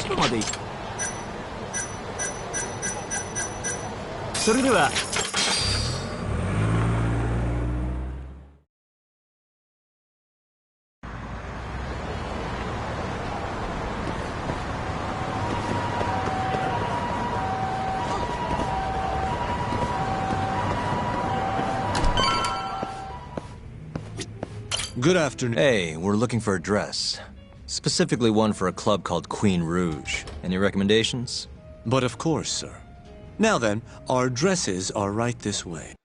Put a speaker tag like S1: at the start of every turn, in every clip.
S1: どまで行く。それでは。
S2: Good afternoon.
S3: Hey, we're looking for a dress. Specifically one for a club called Queen Rouge. Any recommendations?
S2: But of course, sir. Now then, our dresses are right this way.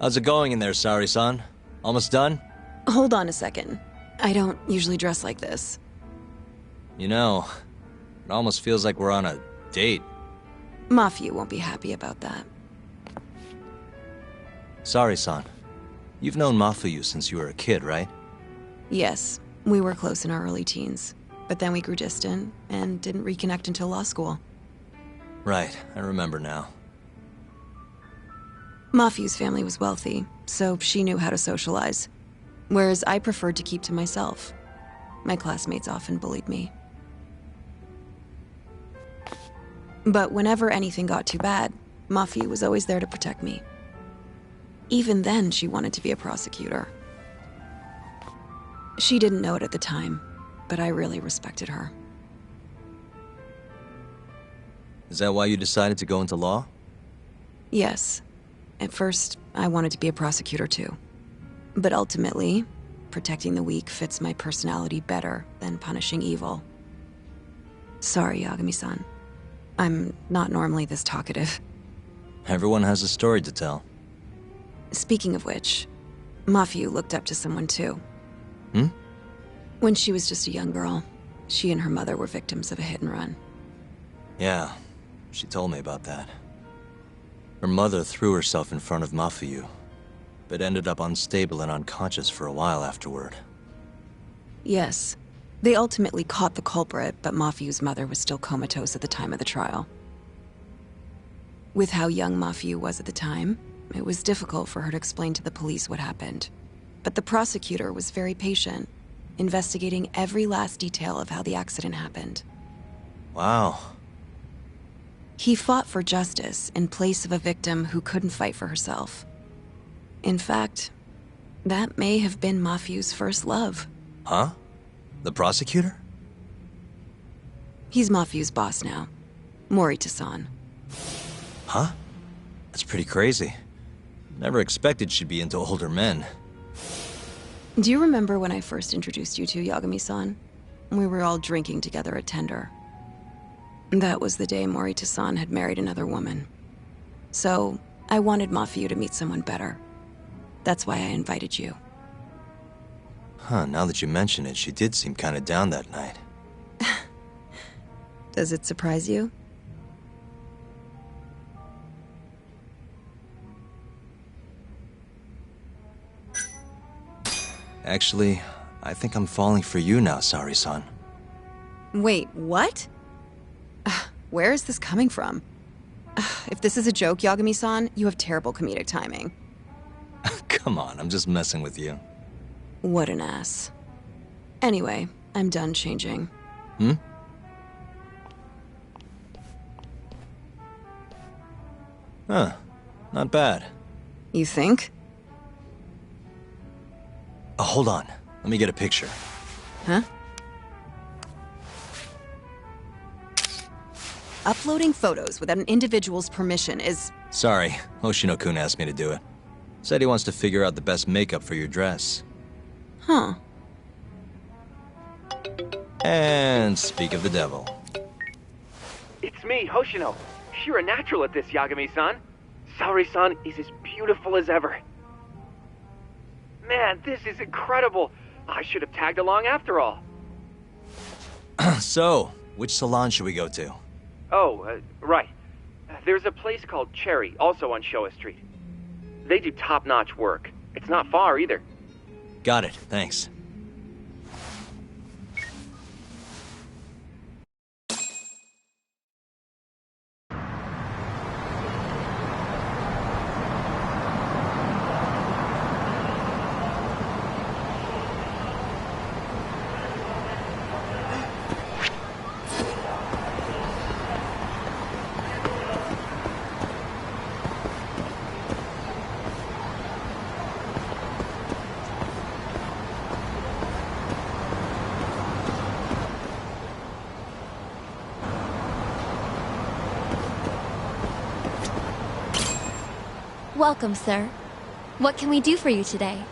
S3: How's it going in there, Sari-san? Almost done?
S4: Hold on a second. I don't usually dress like this.
S3: You know, it almost feels like we're on a date.
S4: Mafia won't be happy about that.
S3: Sari-san, you've known Mafuyu since you were a kid, right?
S4: Yes, we were close in our early teens. But then we grew distant and didn't reconnect until law school.
S3: Right, I remember now.
S4: Mafuyu's family was wealthy, so she knew how to socialize. Whereas I preferred to keep to myself. My classmates often bullied me. But whenever anything got too bad, Mafuyu was always there to protect me. Even then, she wanted to be a prosecutor. She didn't know it at the time, but I really respected her.
S3: Is that why you decided to go into law?
S4: Yes. At first, I wanted to be a prosecutor too. But ultimately, protecting the weak fits my personality better than punishing evil. Sorry, Yagami-san. I'm not normally this talkative.
S3: Everyone has a story to tell.
S4: Speaking of which, Mafuyu looked up to someone too.
S3: Hmm?
S4: When she was just a young girl, she and her mother were victims of a hit and run.
S3: Yeah, she told me about that. Her mother threw herself in front of Mafuyu, but ended up unstable and unconscious for a while afterward.
S4: Yes. They ultimately caught the culprit, but Mafuyu's mother was still comatose at the time of the trial. With how young Mafuyu was at the time, it was difficult for her to explain to the police what happened. But the prosecutor was very patient, investigating every last detail of how the accident happened.
S3: Wow.
S4: He fought for justice in place of a victim who couldn't fight for herself. In fact, that may have been Mafiu's first love.
S3: Huh? The prosecutor?
S4: He's Mafiu's boss now. Morita-san.
S3: Huh? That's pretty crazy. Never expected she'd be into older men.
S4: Do you remember when I first introduced you to Yagami-san? We were all drinking together at Tender. That was the day Morita-san had married another woman. So, I wanted Mafiu to meet someone better. That's why I invited you.
S3: Huh, now that you mention it, she did seem kinda down that night.
S4: Does it surprise you?
S3: Actually, I think I'm falling for you now, Sari-san.
S4: Wait, what? Where is this coming from? If this is a joke, Yagami-san, you have terrible comedic timing.
S3: Come on, I'm just messing with you.
S4: What an ass. Anyway, I'm done changing.
S3: Hmm? Huh. Not bad.
S4: You think?
S3: Oh, hold on. Let me get a picture.
S4: Huh? Uploading photos without an individual's permission is...
S3: Sorry, Hoshino-kun asked me to do it. Said he wants to figure out the best makeup for your dress.
S4: Huh.
S3: And speak of the devil.
S1: It's me, Hoshino. You're a natural at this, Yagami-san. Saori-san is as beautiful as ever. Man, this is incredible. I should have tagged along after all.
S3: So, which salon should we go to?
S1: Oh, right. There's a place called Cherry, also on Showa Street. They do top-notch work. It's not far either.
S3: Got it, thanks.
S5: Welcome, sir. What can we do for you today?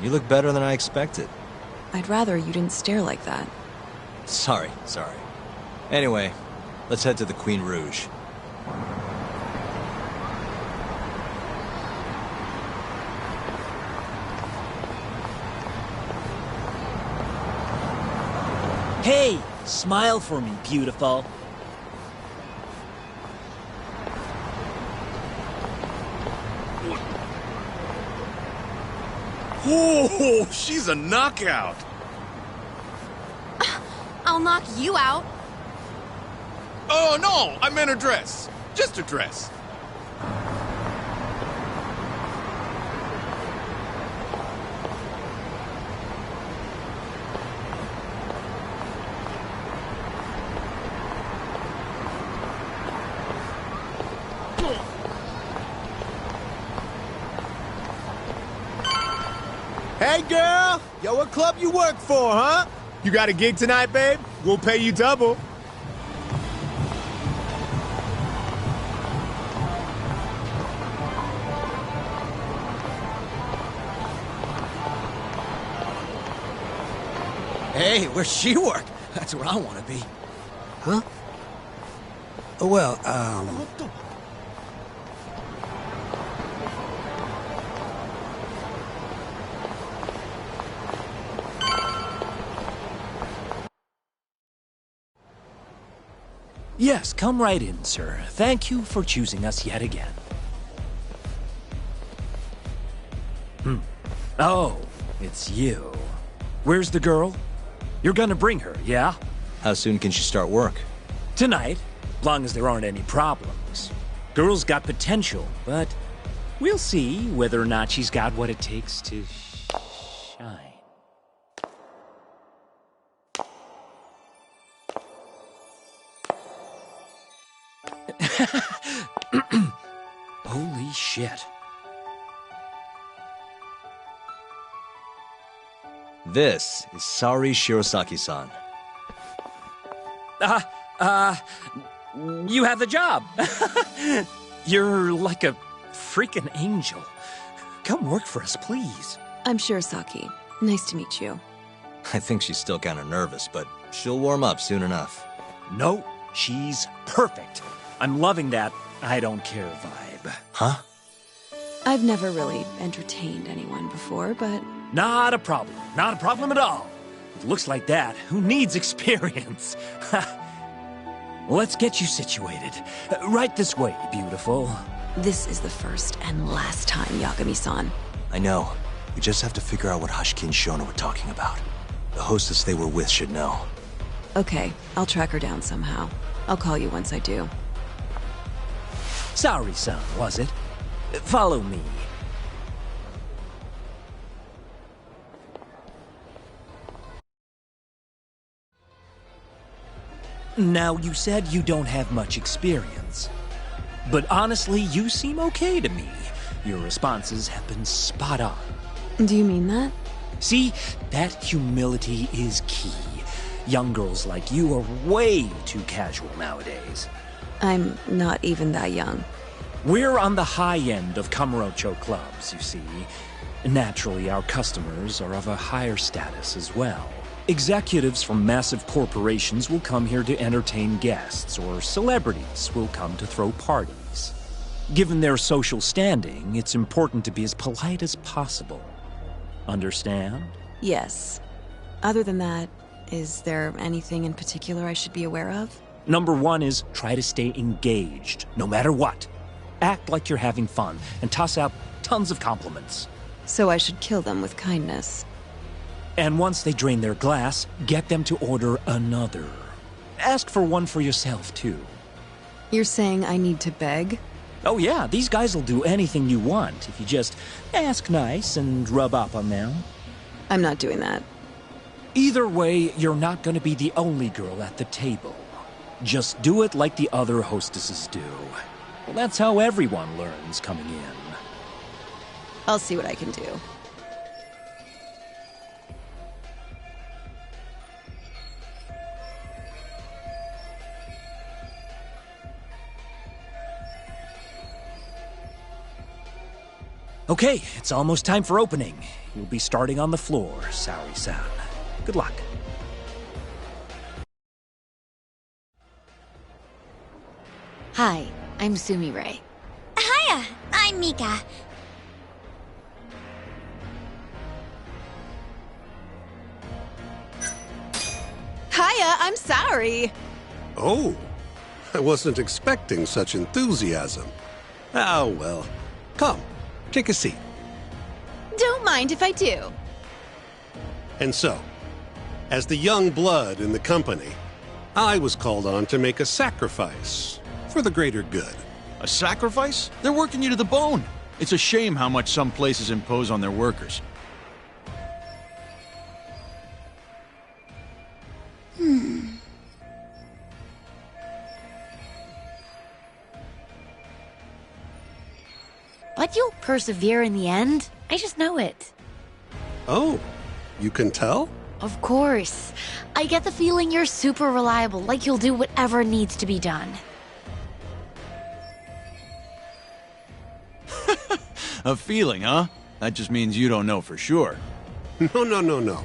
S3: You look better than I expected.
S4: I'd rather you didn't stare like that.
S3: Sorry. Anyway, let's head to the Queen Rouge.
S6: Hey, smile for me, beautiful.
S7: Oh, she's a knockout.
S5: I'll knock you out.
S7: Oh, no, I meant a dress. Just a dress.
S8: Hey, girl! Yo, what club you work for, huh? You got a gig tonight, babe? We'll pay you double.
S6: Hey, where's she work? That's where I want to be.
S9: Huh? Well,
S6: Yes, come right in, sir. Thank you for choosing us yet again. Oh, it's you. Where's the girl? You're gonna bring her, yeah?
S3: How soon can she start work?
S6: Tonight, long as there aren't any problems. Girl's got potential, but we'll see whether or not she's got what it takes to shine. Holy shit.
S3: This is Sari Shirosaki-san.
S6: You have the job. You're like a freaking angel. Come work for us, please.
S4: I'm Shirosaki. Nice to meet you.
S3: I think she's still kind of nervous, but she'll warm up soon enough.
S6: No, she's perfect. I'm loving that I don't care vibe.
S3: Huh?
S4: I've never really entertained anyone before, but
S6: Not a problem. Not a problem at all. It looks like that. Who needs experience? Let's get you situated. Right this way, beautiful.
S4: this is the first and last time, Yagami-san.
S3: I know. We just have to figure out what Hashiki and Shona were talking about. The hostess they were with should know.
S4: Okay, I'll track her down somehow. I'll call you once I do.
S6: Sorry, son, was it? Follow me. Now, you said you don't have much experience. But honestly, you seem okay to me. Your responses have been spot on.
S4: Do you mean that?
S6: See, that humility is key. Young girls like you are way too casual nowadays.
S4: I'm not even that young.
S6: We're on the high end of Kamurocho clubs, you see. Naturally, our customers are of a higher status as well. Executives from massive corporations will come here to entertain guests, or celebrities will come to throw parties. Given their social standing, it's important to be as polite as possible. Understand?
S4: Yes. Other than that, is there anything in particular I should be aware of?
S6: Number one is try to stay engaged, no matter what. Act like you're having fun, and toss out tons of compliments.
S4: So I should kill them with kindness.
S6: And once they drain their glass, get them to order another. Ask for one for yourself, too.
S4: You're saying I need to beg?
S6: Oh yeah, these guys will do anything you want if you just ask nice and rub up on them.
S4: I'm not doing that.
S6: Either way, you're not going to be the only girl at the table. Just do it like the other hostesses do. Well, that's how everyone learns coming in.
S4: I'll see what I can do.
S6: Okay, it's almost time for opening. You'll be starting on the floor, Saori-san. Good luck.
S10: Hi, I'm Sumire.
S5: Hiya, I'm Mika.
S4: Hiya, I'm Saori.
S11: Oh, I wasn't expecting such enthusiasm. Oh, well. Come, take a seat.
S4: Don't mind if I do.
S11: And so, as the young blood in the company, I was called on to make a sacrifice for the greater good.
S7: A sacrifice? They're working you to the bone. It's a shame how much some places impose on their workers.
S10: But you'll persevere in the end. I just know it.
S11: Oh, you can tell?
S10: Of course. I get the feeling you're super reliable, like you'll do whatever needs to be done.
S7: A feeling, huh? That just means you don't know for sure.
S11: No.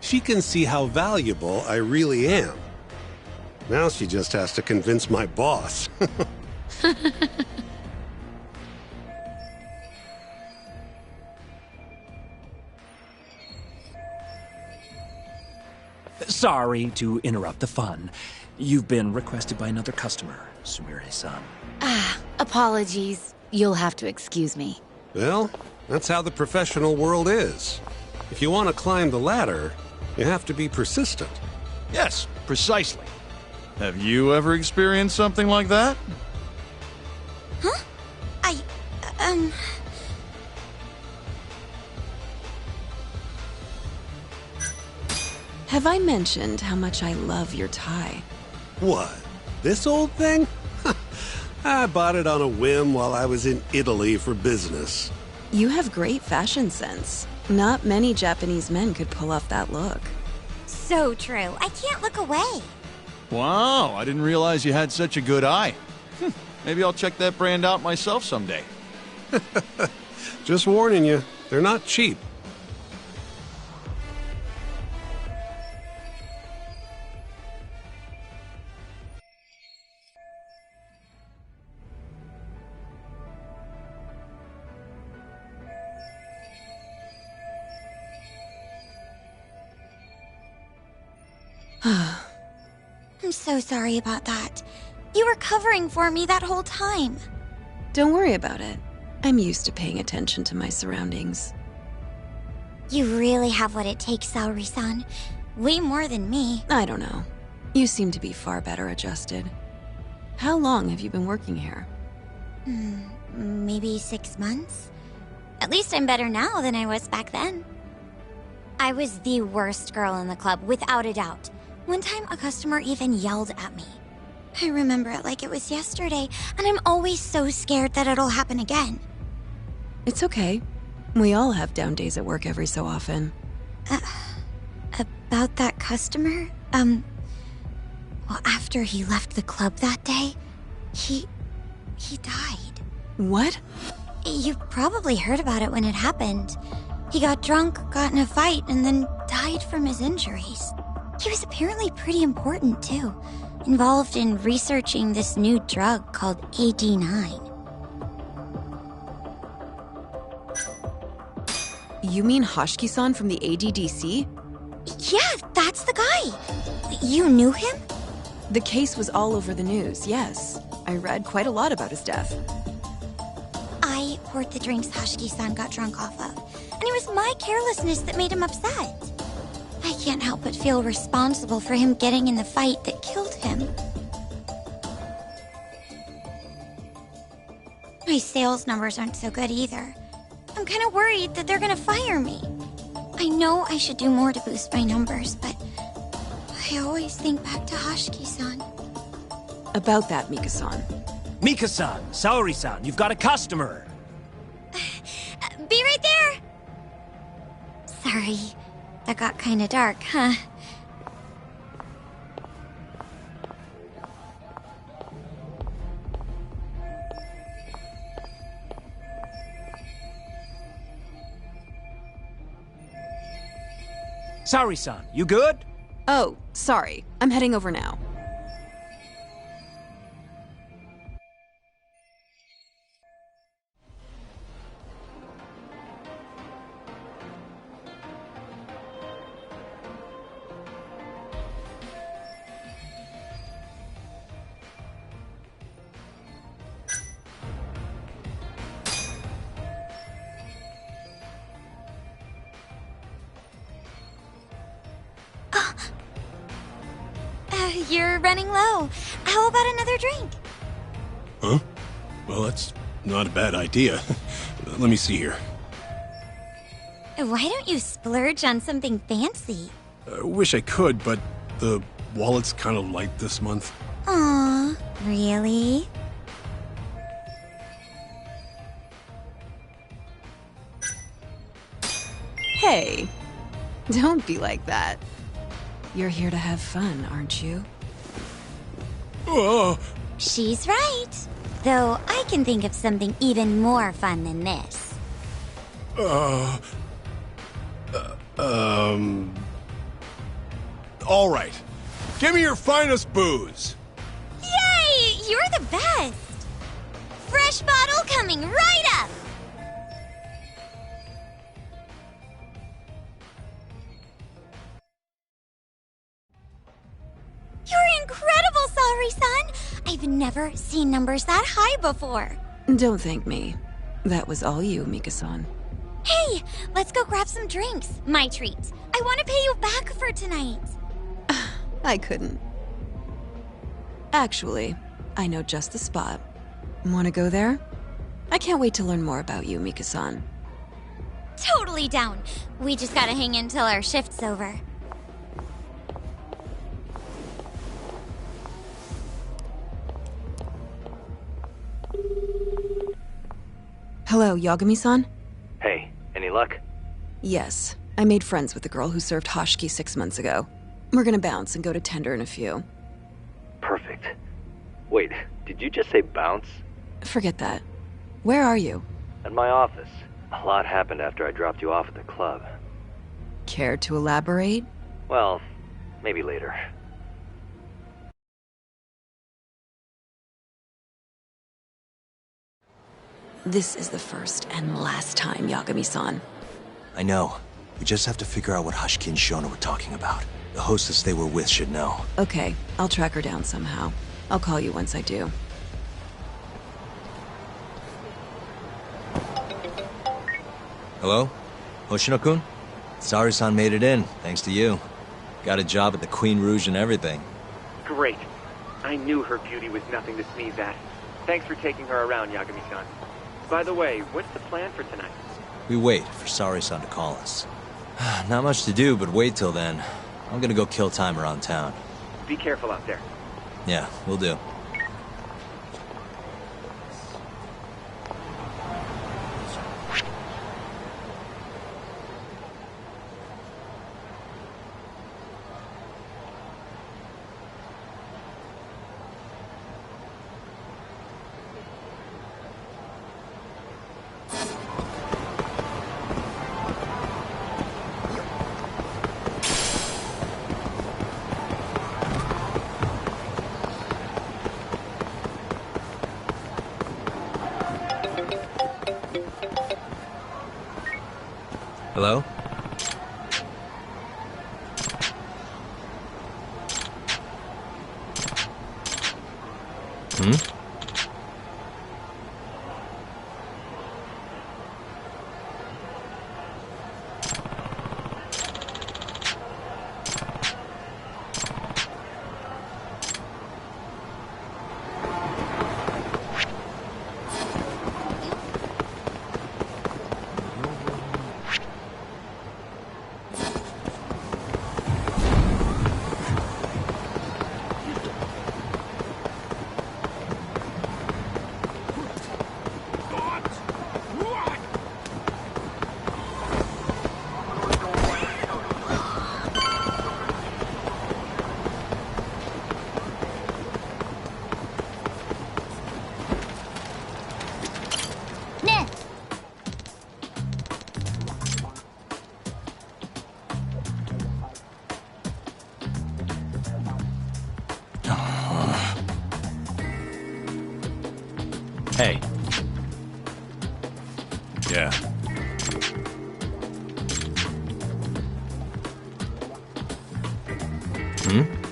S11: She can see how valuable I really am. Now she just has to convince my boss.
S6: Sorry to interrupt the fun. You've been requested by another customer, Sumire-san.
S10: Apologies. You'll have to excuse me.
S11: Well, that's how the professional world is. If you want to climb the ladder, you have to be persistent.
S7: Yes, precisely. Have you ever experienced something like that?
S5: Huh?
S4: Have I mentioned how much I love your tie?
S11: What? This old thing? I bought it on a whim while I was in Italy for business.
S4: You have great fashion sense. Not many Japanese men could pull off that look.
S5: So true. I can't look away.
S7: Wow, I didn't realize you had such a good eye. Maybe I'll check that brand out myself someday.
S11: Just warning you, they're not cheap.
S5: I'm so sorry about that. You were covering for me that whole time.
S4: Don't worry about it. I'm used to paying attention to my surroundings.
S5: You really have what it takes, Saori-san. Way more than me.
S4: I don't know. You seem to be far better adjusted. How long have you been working here?
S5: Maybe 6 months? At least I'm better now than I was back then. I was the worst girl in the club, without a doubt. One time, a customer even yelled at me. I remember it like it was yesterday, and I'm always so scared that it'll happen again.
S4: It's okay. We all have down days at work every so often.
S5: About that customer? Well, after he left the club that day, he died.
S4: What?
S5: You probably heard about it when it happened. He got drunk, got in a fight, and then died from his injuries. He was apparently pretty important, too. Involved in researching this new drug called AD9.
S4: You mean Hoshiki-san from the ADDC?
S5: Yeah, that's the guy. You knew him?
S4: The case was all over the news, yes. I read quite a lot about his death.
S5: I poured the drinks Hoshiki-san got drunk off of, and it was my carelessness that made him upset. I can't help but feel responsible for him getting in the fight that killed him. My sales numbers aren't so good either. I'm kind of worried that they're gonna fire me. I know I should do more to boost my numbers, but I always think back to Hoshiki-san.
S4: About that, Mika-san.
S6: Mika-san, Saori-san, you've got a customer!
S5: Be right there! Sorry, that got kinda dark, huh?
S6: Saori-san, you good?
S4: Oh, sorry. I'm heading over now.
S5: You're running low. How about another drink?
S11: Huh? Well, that's not a bad idea. Let me see here.
S5: Why don't you splurge on something fancy?
S11: I wish I could, but the wallet's kind of light this month.
S5: Aw, really?
S4: Hey, don't be like that. You're here to have fun, aren't you?
S11: Oh!
S5: She's right. Though I can think of something even more fun than this.
S8: All right. Give me your finest booze.
S5: Yay! You're the best! Fresh bottle coming right up! You're incredible, Saori-san! I've never seen numbers that high before.
S4: Don't thank me. That was all you, Mika-san.
S5: Hey, let's go grab some drinks. My treat. I want to pay you back for tonight.
S4: I couldn't. Actually, I know just the spot. Want to go there? I can't wait to learn more about you, Mika-san.
S5: Totally down. We just gotta hang in till our shift's over.
S4: Hello, Yagami-san?
S1: Hey, any luck?
S4: Yes. I made friends with the girl who served Hashiki 6 months ago. We're gonna bounce and go to Tender in a few.
S1: Perfect. Wait, did you just say bounce?
S4: Forget that. Where are you?
S1: At my office. A lot happened after I dropped you off at the club.
S4: Care to elaborate?
S1: Well, maybe later.
S4: This is the first and last time, Yagami-san.
S3: I know. We just have to figure out what Hashiki and Shona were talking about. The hostess they were with should know.
S4: Okay, I'll track her down somehow. I'll call you once I do.
S3: Hello? Hoshino-kun? Saori-san made it in, thanks to you. Got a job at the Queen Rouge and everything.
S1: Great. I knew her beauty was nothing to sneeze at. Thanks for taking her around, Yagami-san. By the way, what's the plan for tonight?
S3: We wait for Saori-san to call us. Not much to do, but wait till then. I'm gonna go kill time around town.
S1: Be careful out there.
S3: Yeah, will do. Hello? Hmm? Hey.
S7: Yeah.
S3: Hmm?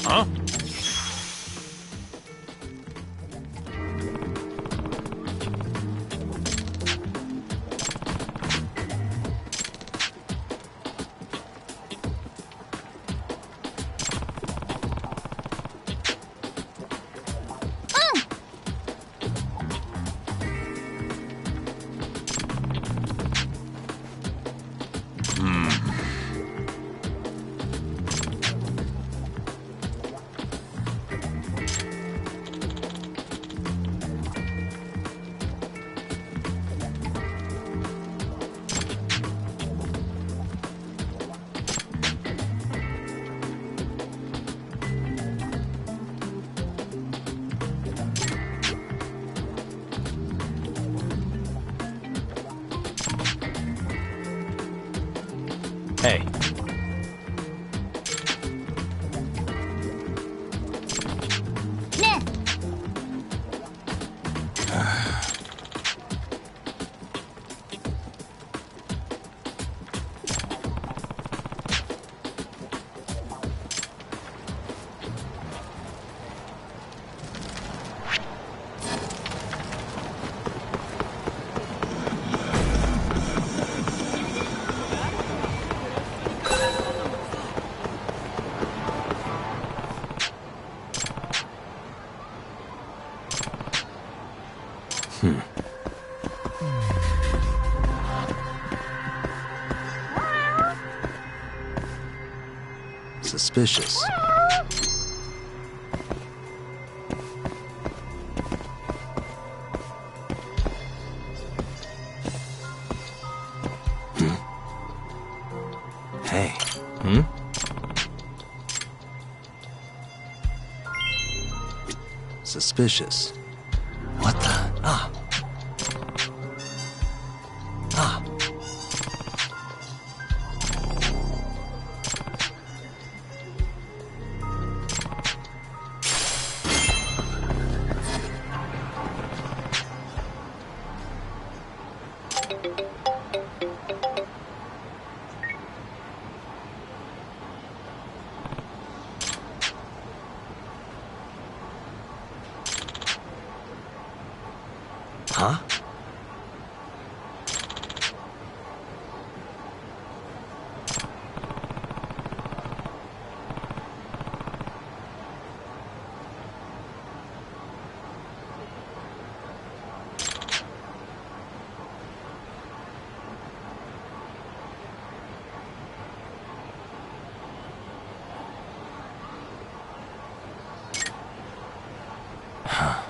S7: Huh?
S3: Hey. Suspicious. Hey. Hmm? Suspicious. What the? Ah. Ah. Huh?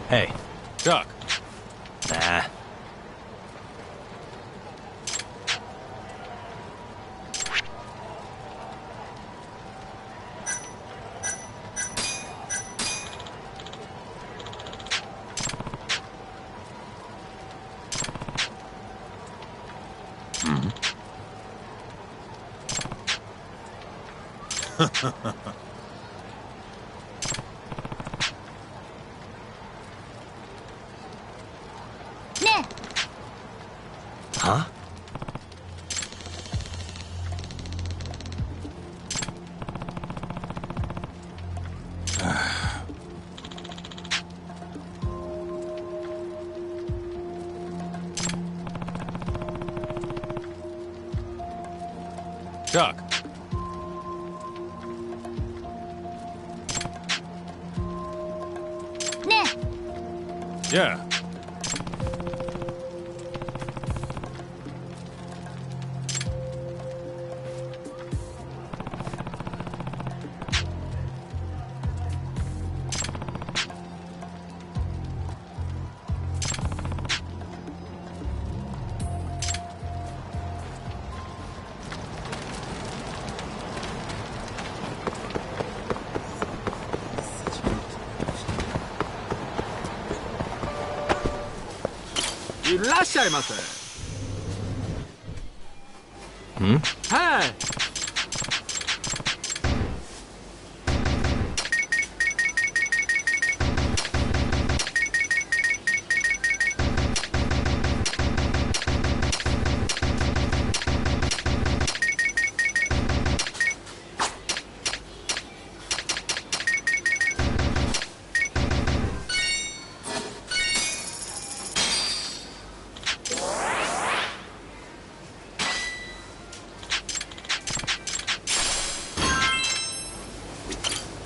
S3: Hey.
S7: Chuck.
S3: Nah. Huh?
S7: Chuck. Yeah.
S8: いらっしゃいませ。はい。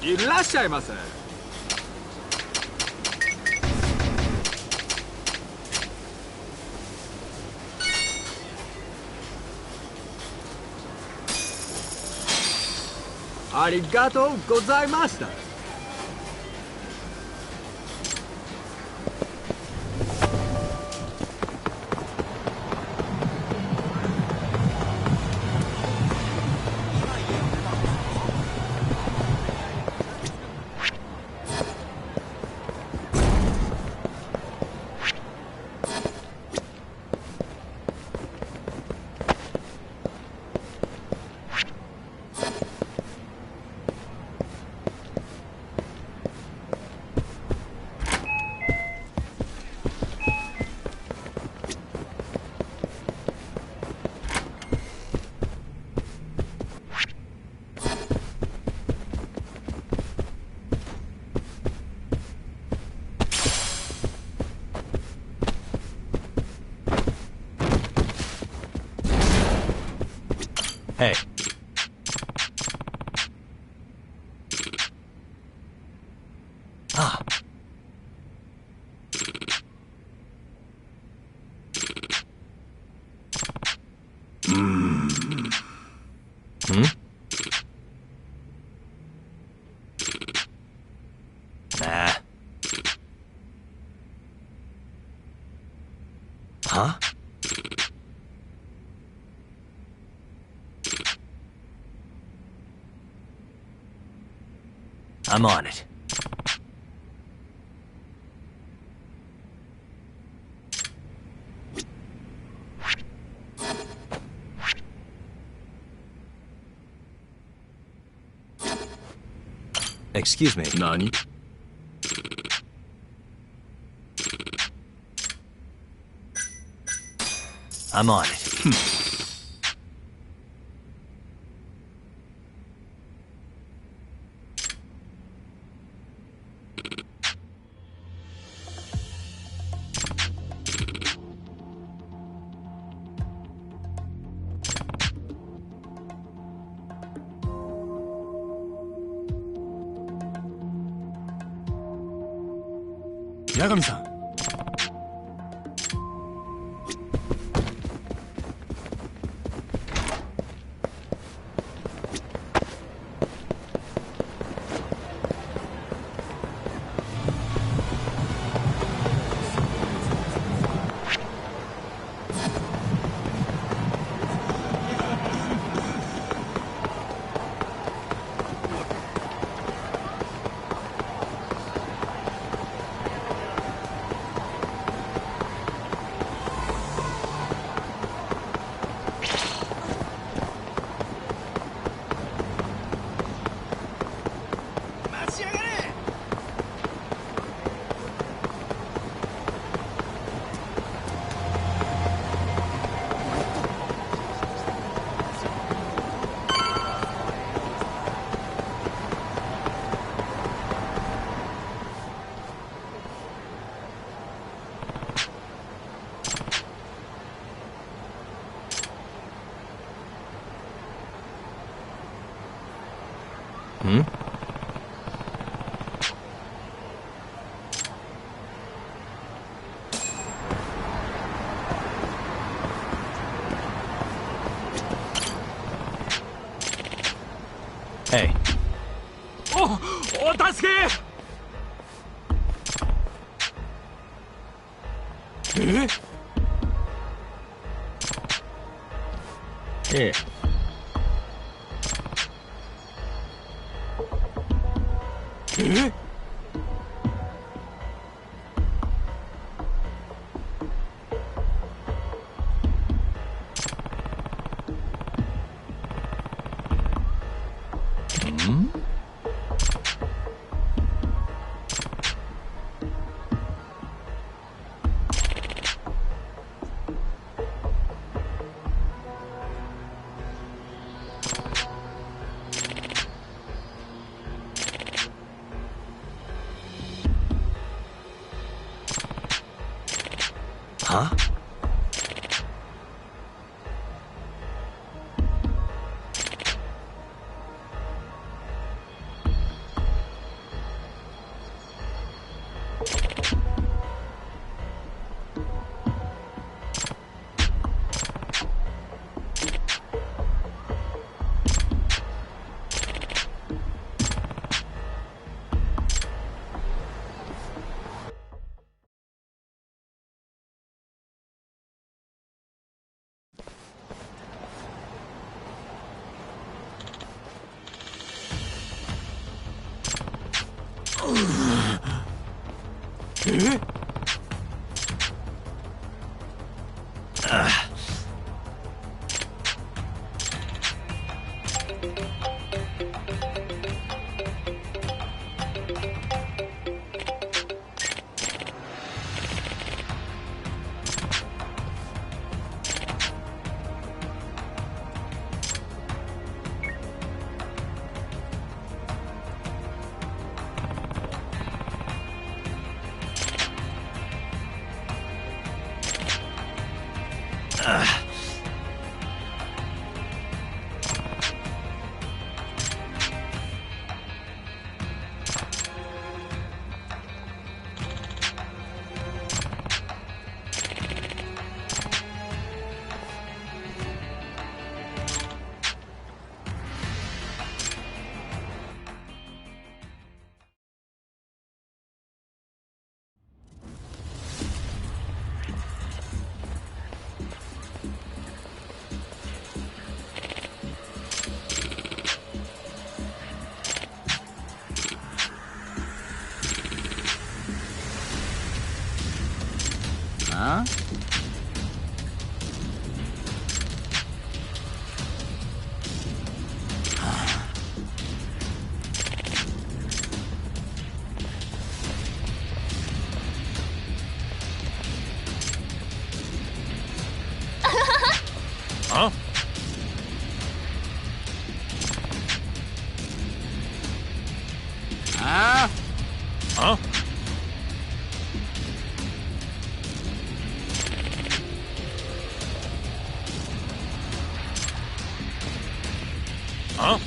S8: いらっしゃいませ。ありがとうございました。
S3: Hey. Ah. Hmm? Nah. Huh? I'm on it. Excuse me.
S7: Nani?
S3: I'm on it.
S8: 八神さん。
S6: Hey.
S8: お助け。
S6: ええ。
S3: Huh?
S8: Huh? Huh? Ah? Huh? Huh?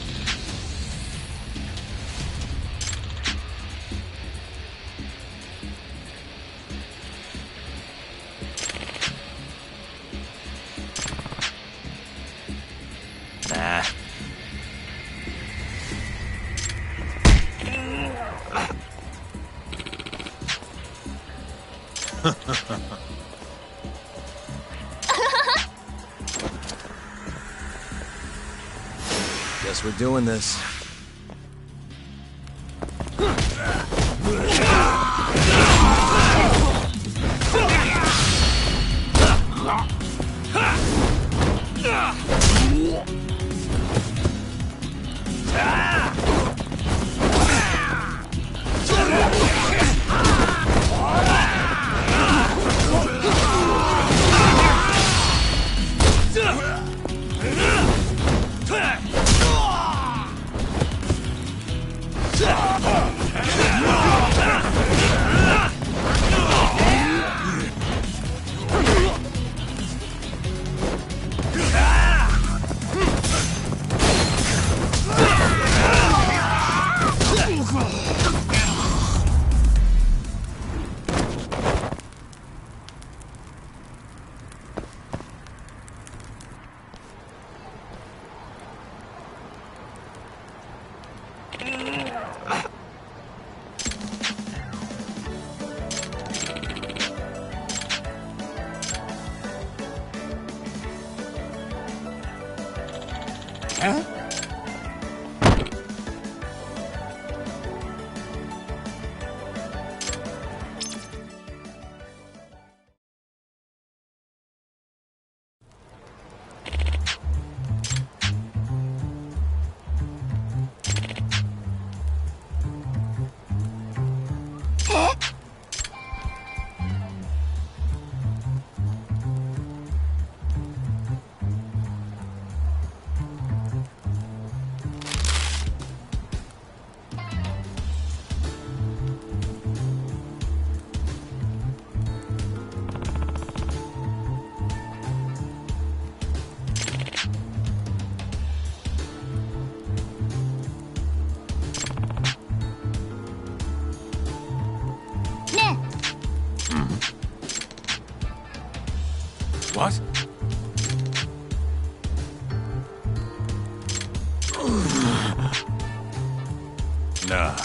S3: Guess we're doing this.
S12: What? Nah.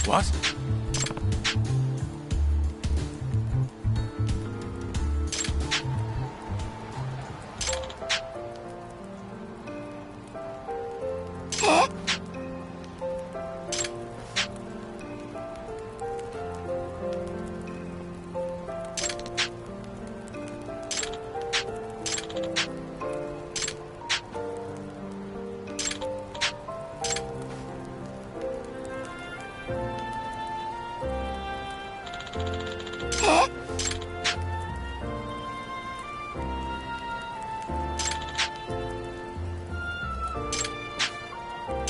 S12: What?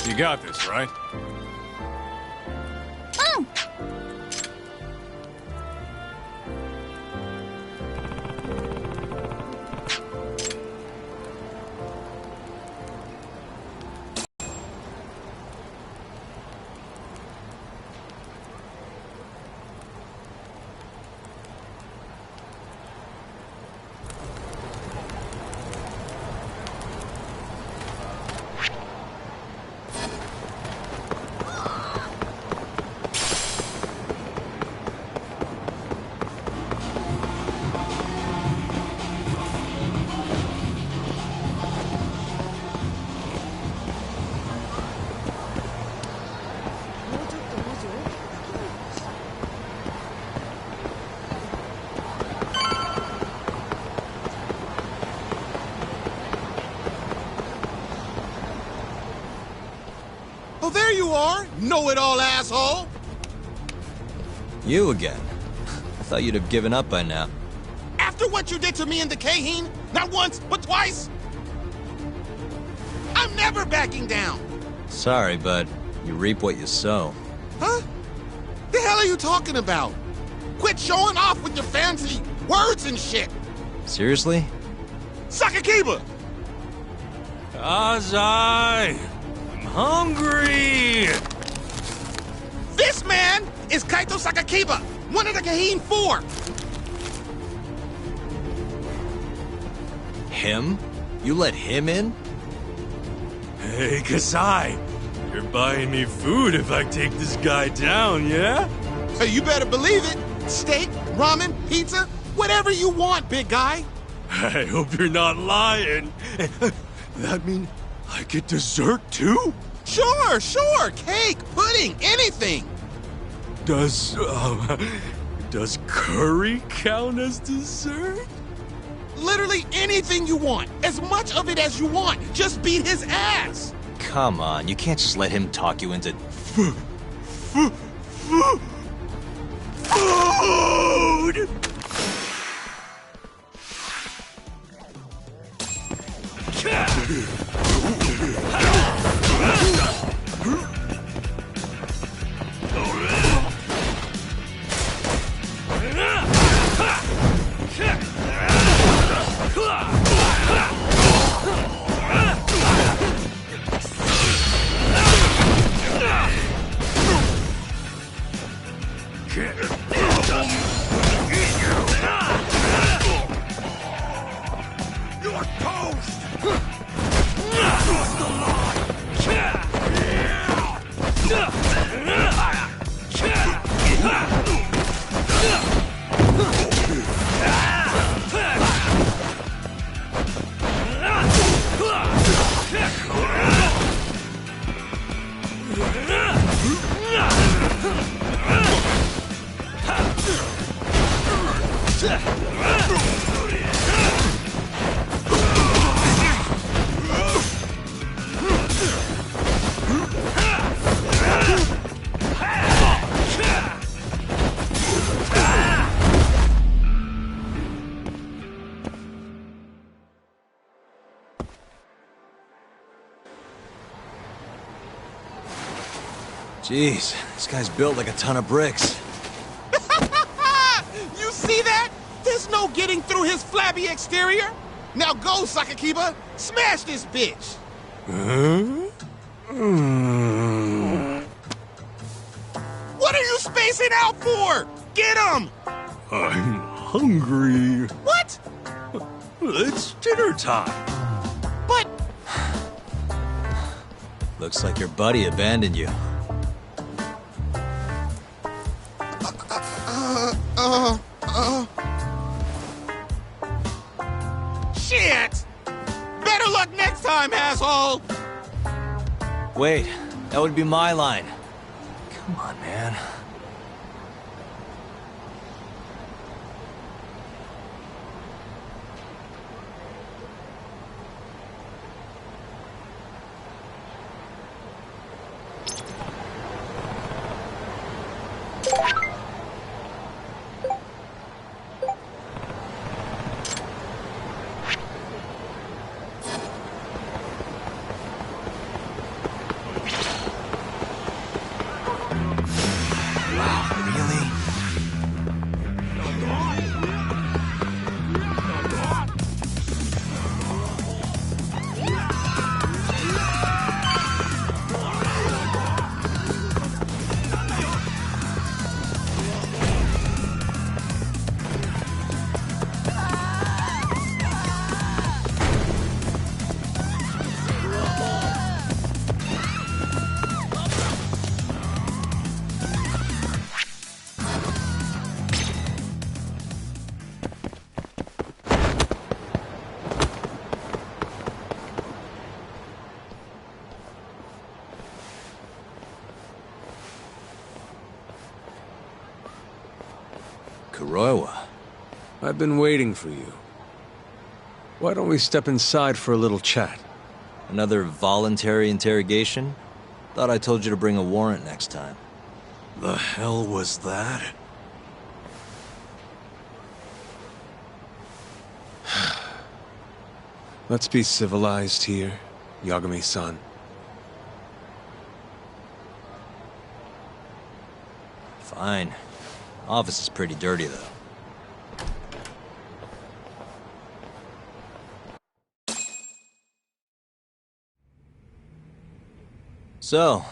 S12: You got this, right?
S8: Oh, there you are, know-it-all asshole!
S3: You again. I thought you'd have given up by now.
S8: After what you did to me in the Kaheen, not once, but twice? I'm never backing down!
S3: Sorry, but you reap what you sow.
S13: Huh? The hell are you talking about? Quit showing off with your fancy words and shit!
S3: Seriously?
S13: Sakakiba!
S12: Azai! I'm hungry!
S13: This man is Kaito Sakakiba, one of the Kahine 4!
S3: Him? You let him in?
S12: Hey, Kasai! You're buying me food if I take this guy down, yeah?
S13: Hey, you better believe it! Steak, ramen, pizza, whatever you want, big guy!
S12: I hope you're not lying. That mean I get dessert too?
S13: Sure, sure! Cake, pudding, anything!
S12: Does curry count as dessert?
S13: Literally anything you want, as much of it as you want. Just beat his ass!
S3: Come on, you can't just let him talk you into...
S12: Food!
S3: Jeez, this guy's built like a ton of bricks.
S13: You see that? There's no getting through his flabby exterior. Now go, Sakakiba. Smash this bitch. What are you spacing out for? Get him!
S12: I'm hungry.
S13: What?
S12: It's dinner time.
S13: But...
S3: Looks like your buddy abandoned you.
S13: Shit! Better luck next time, asshole!
S3: Wait, that would be my line. Come on, man. Kuroiwa.
S14: I've been waiting for you. Why don't we step inside for a little chat?
S3: Another voluntary interrogation? Thought I told you to bring a warrant next time.
S12: The hell was that?
S14: Let's be civilized here, Yagami-san.
S3: Fine. Office is pretty dirty, though. So,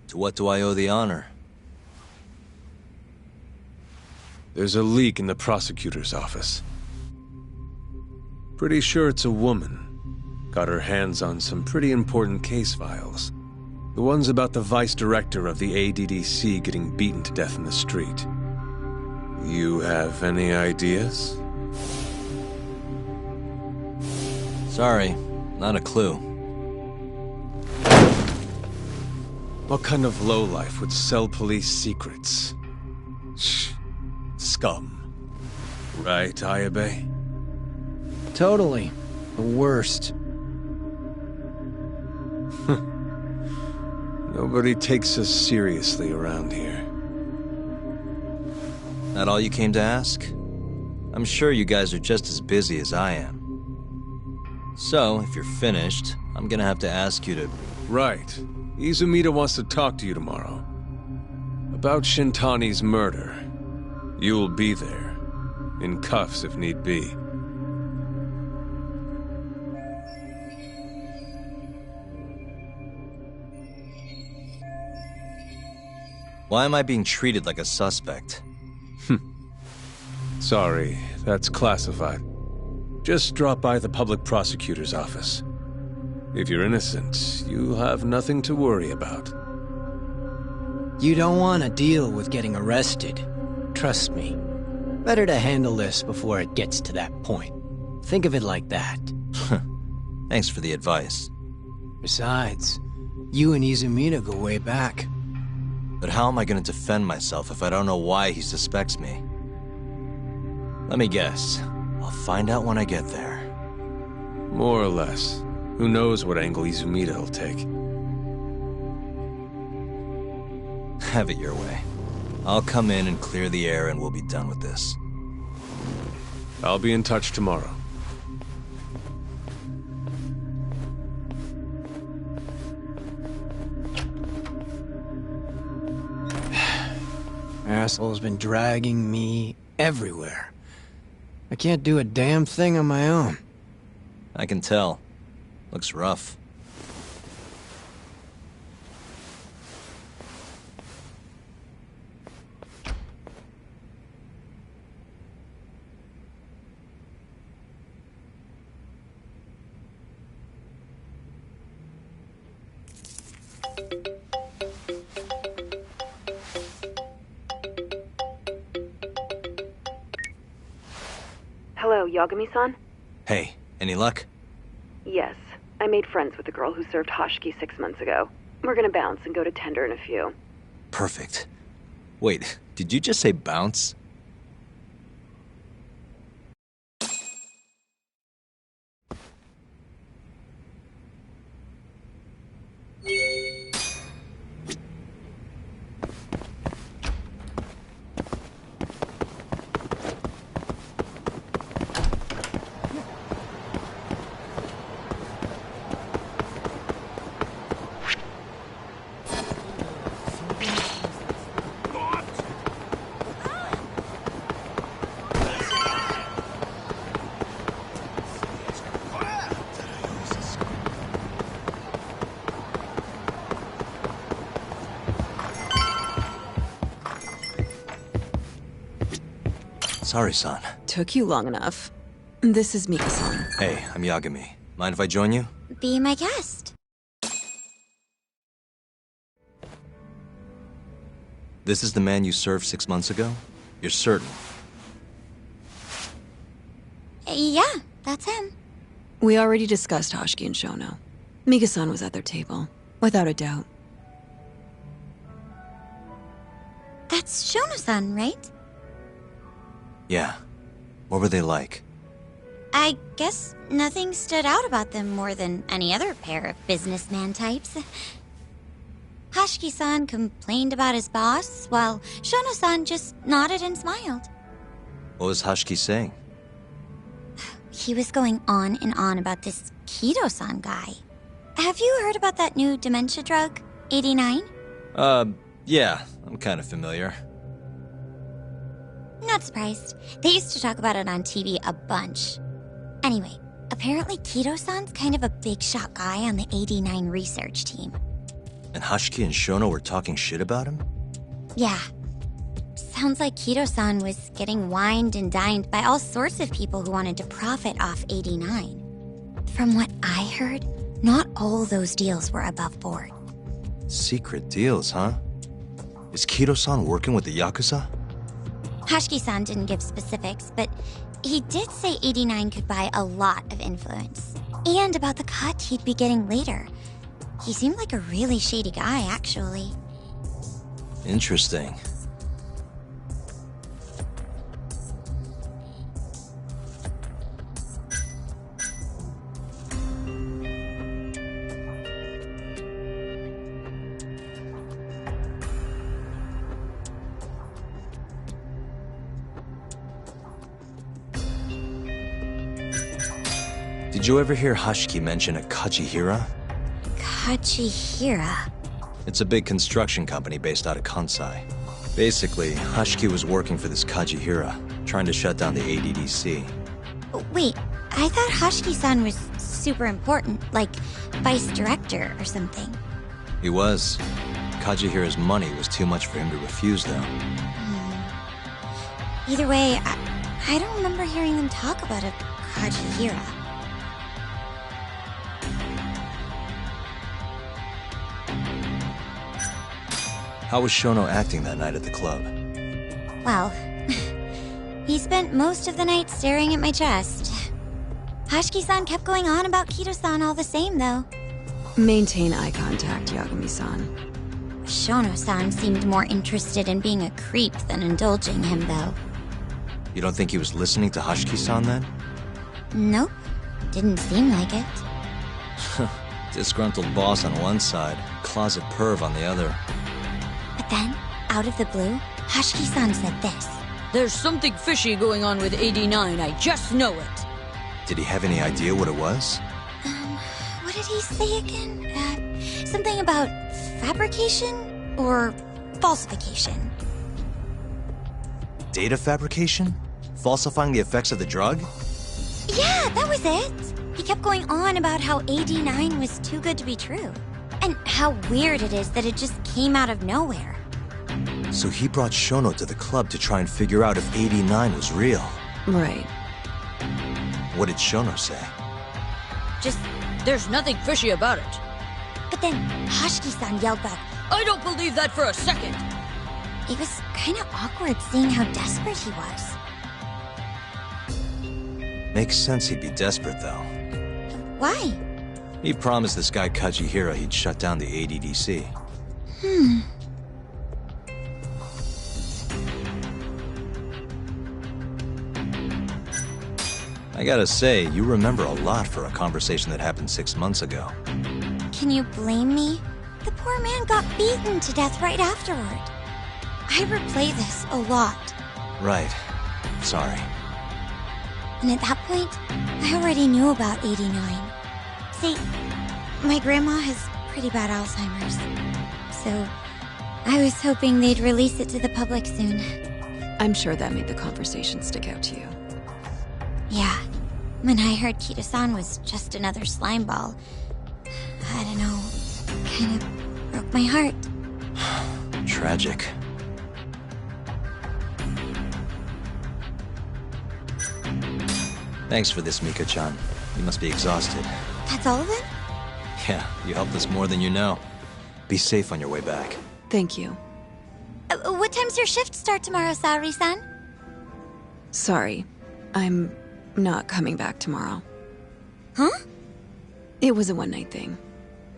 S3: to what do I owe the honor?
S14: There's a leak in the prosecutor's office. Pretty sure it's a woman. Got her hands on some pretty important case files. The ones about the vice director of the ADDC getting beaten to death in the street. You have any ideas?
S3: Sorry, not a clue.
S14: What kind of lowlife would sell police secrets? Shh. Scum. Right, Ayabe?
S15: Totally. The worst.
S14: Nobody takes us seriously around here.
S3: That all you came to ask? I'm sure you guys are just as busy as I am. So, if you're finished, I'm gonna have to ask you to...
S14: Right. Izumida wants to talk to you tomorrow. About Shintani's murder. You'll be there. In cuffs if need be.
S3: Why am I being treated like a suspect?
S14: Sorry, that's classified. Just drop by the public prosecutor's office. If you're innocent, you'll have nothing to worry about.
S15: You don't want to deal with getting arrested. Trust me. Better to handle this before it gets to that point. Think of it like that.
S3: Thanks for the advice.
S15: Besides, you and Izumida go way back.
S3: But how am I going to defend myself if I don't know why he suspects me? Let me guess. I'll find out when I get there.
S14: More or less. Who knows what angle Izumida will take.
S3: Have it your way. I'll come in and clear the air and we'll be done with this.
S14: I'll be in touch tomorrow.
S15: Asshole's been dragging me everywhere. I can't do a damn thing on my own.
S3: I can tell. Looks rough.
S4: Hello, Yagami-san?
S3: Hey, any luck?
S4: Yes. I made friends with the girl who served Hashiki 6 months ago. We're gonna bounce and go to Tender in a few.
S3: Perfect. Wait, did you just say bounce? Sorry, son.
S4: Took you long enough. This is Mika-san.
S3: Hey, I'm Yagami. Mind if I join you?
S5: Be my guest.
S3: This is the man you served 6 months ago? You're certain?
S5: Yeah, that's him.
S4: We already discussed Hashiki and Shono. Mika-san was at their table, without a doubt.
S5: That's Shono-san, right?
S3: Yeah. What were they like?
S5: I guess nothing stood out about them more than any other pair of businessman types. Hashiki-san complained about his boss, while Shono-san just nodded and smiled.
S3: What was Hashiki saying?
S5: He was going on and on about this Kido-san guy. Have you heard about that new dementia drug, 89?
S3: Yeah, I'm kind of familiar.
S5: Not surprised. They used to talk about it on TV a bunch. Anyway, apparently Kido-san's kind of a big shot guy on the 89 research team.
S3: And Hashiki and Shono were talking shit about him?
S5: Yeah. Sounds like Kido-san was getting wined and dined by all sorts of people who wanted to profit off 89. From what I heard, not all those deals were above board.
S3: Secret deals, huh? Is Kido-san working with the Yakuza?
S5: Hashiki-san didn't give specifics, but he did say 89 could buy a lot of influence. And about the cut he'd be getting later. He seemed like a really shady guy, actually.
S3: Interesting. Did you ever hear Hashiki mention a Kajihira?
S5: Kajihira?
S3: It's a big construction company based out of Kansai. Basically, Hashiki was working for this Kajihira, trying to shut down the ADDC.
S5: Wait, I thought Hashiki-san was super important, like vice director or something.
S3: He was. Kajihira's money was too much for him to refuse, though.
S5: Either way, I don't remember hearing them talk about a Kajihira.
S3: How was Shono acting that night at the club?
S5: Well, he spent most of the night staring at my chest. Hashiki-san kept going on about Kido-san all the same, though.
S4: Maintain eye contact, Yagami-san.
S5: Shono-san seemed more interested in being a creep than indulging him, though.
S3: You don't think he was listening to Hashiki-san then?
S5: Nope. Didn't seem like it.
S3: Disgruntled boss on one side, closet perv on the other.
S5: But then, out of the blue, Hashiki-san said this.
S16: There's something fishy going on with 89, I just know it.
S3: Did he have any idea what it was?
S5: What did he say again? Something about fabrication or falsification?
S3: Data fabrication? Falsifying the effects of the drug?
S5: Yeah, that was it. He kept going on about how 89 was too good to be true. And how weird it is that it just came out of nowhere.
S3: So he brought Shono to the club to try and figure out if 89 was real.
S4: Right.
S3: What did Shono say?
S16: Just, there's nothing fishy about it.
S5: But then Hashiki-san yelled back,
S16: I don't believe that for a second.
S5: It was kind of awkward seeing how desperate he was.
S3: Makes sense he'd be desperate, though.
S5: Why?
S3: He promised this guy Kajihira he'd shut down the ADDC. I gotta say, you remember a lot for a conversation that happened 6 months ago.
S5: Can you blame me? The poor man got beaten to death right afterward. I replay this a lot.
S3: Right. Sorry.
S5: And at that point, I already knew about 89. See, my grandma has pretty bad Alzheimer's. So, I was hoping they'd release it to the public soon.
S4: I'm sure that made the conversation stick out to you.
S5: Yeah. When I heard Kido-san was just another slime ball, I don't know, kind of broke my heart.
S3: Tragic. Thanks for this, Mika-chan. You must be exhausted.
S5: That's all of it?
S3: Yeah, you helped us more than you know. Be safe on your way back.
S4: Thank you.
S5: What time's your shift start tomorrow, Saori-san?
S4: Sorry. I'm not coming back tomorrow.
S5: Huh?
S4: It was a one-night thing.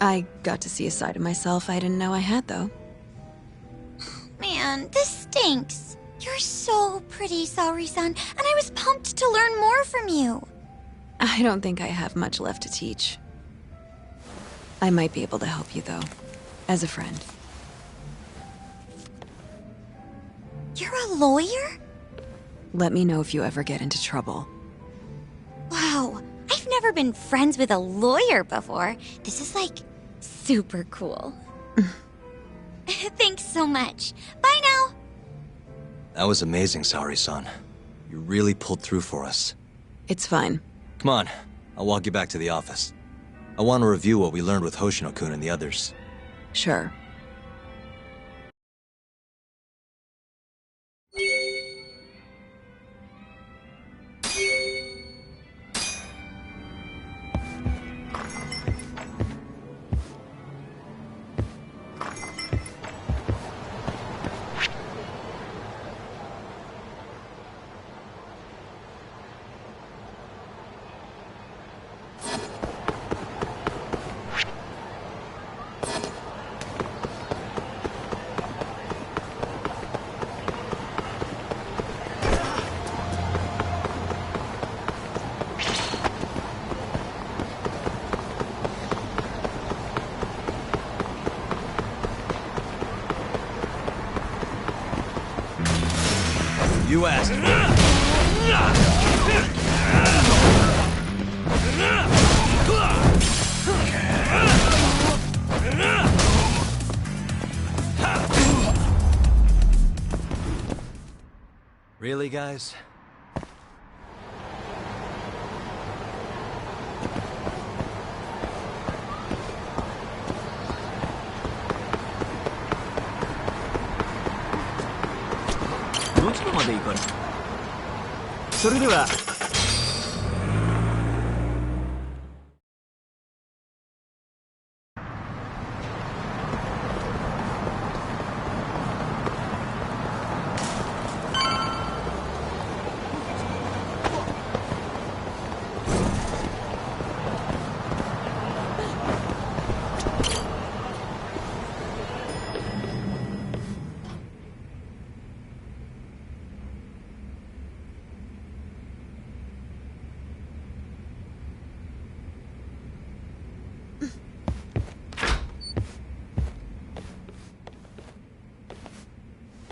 S4: I got to see a side of myself I didn't know I had, though.
S5: Man, this stinks. You're so pretty, Saori-san, and I was pumped to learn more from you.
S4: I don't think I have much left to teach. I might be able to help you, though, as a friend.
S5: You're a lawyer?
S4: Let me know if you ever get into trouble.
S5: Wow, I've never been friends with a lawyer before. This is, like, super cool. Thanks so much. Bye now.
S3: That was amazing, Saori-san. You really pulled through for us.
S4: It's fine.
S3: Come on, I'll walk you back to the office. I want to review what we learned with Hoshino-kun and the others.
S4: Sure.
S3: You asked. Really, guys?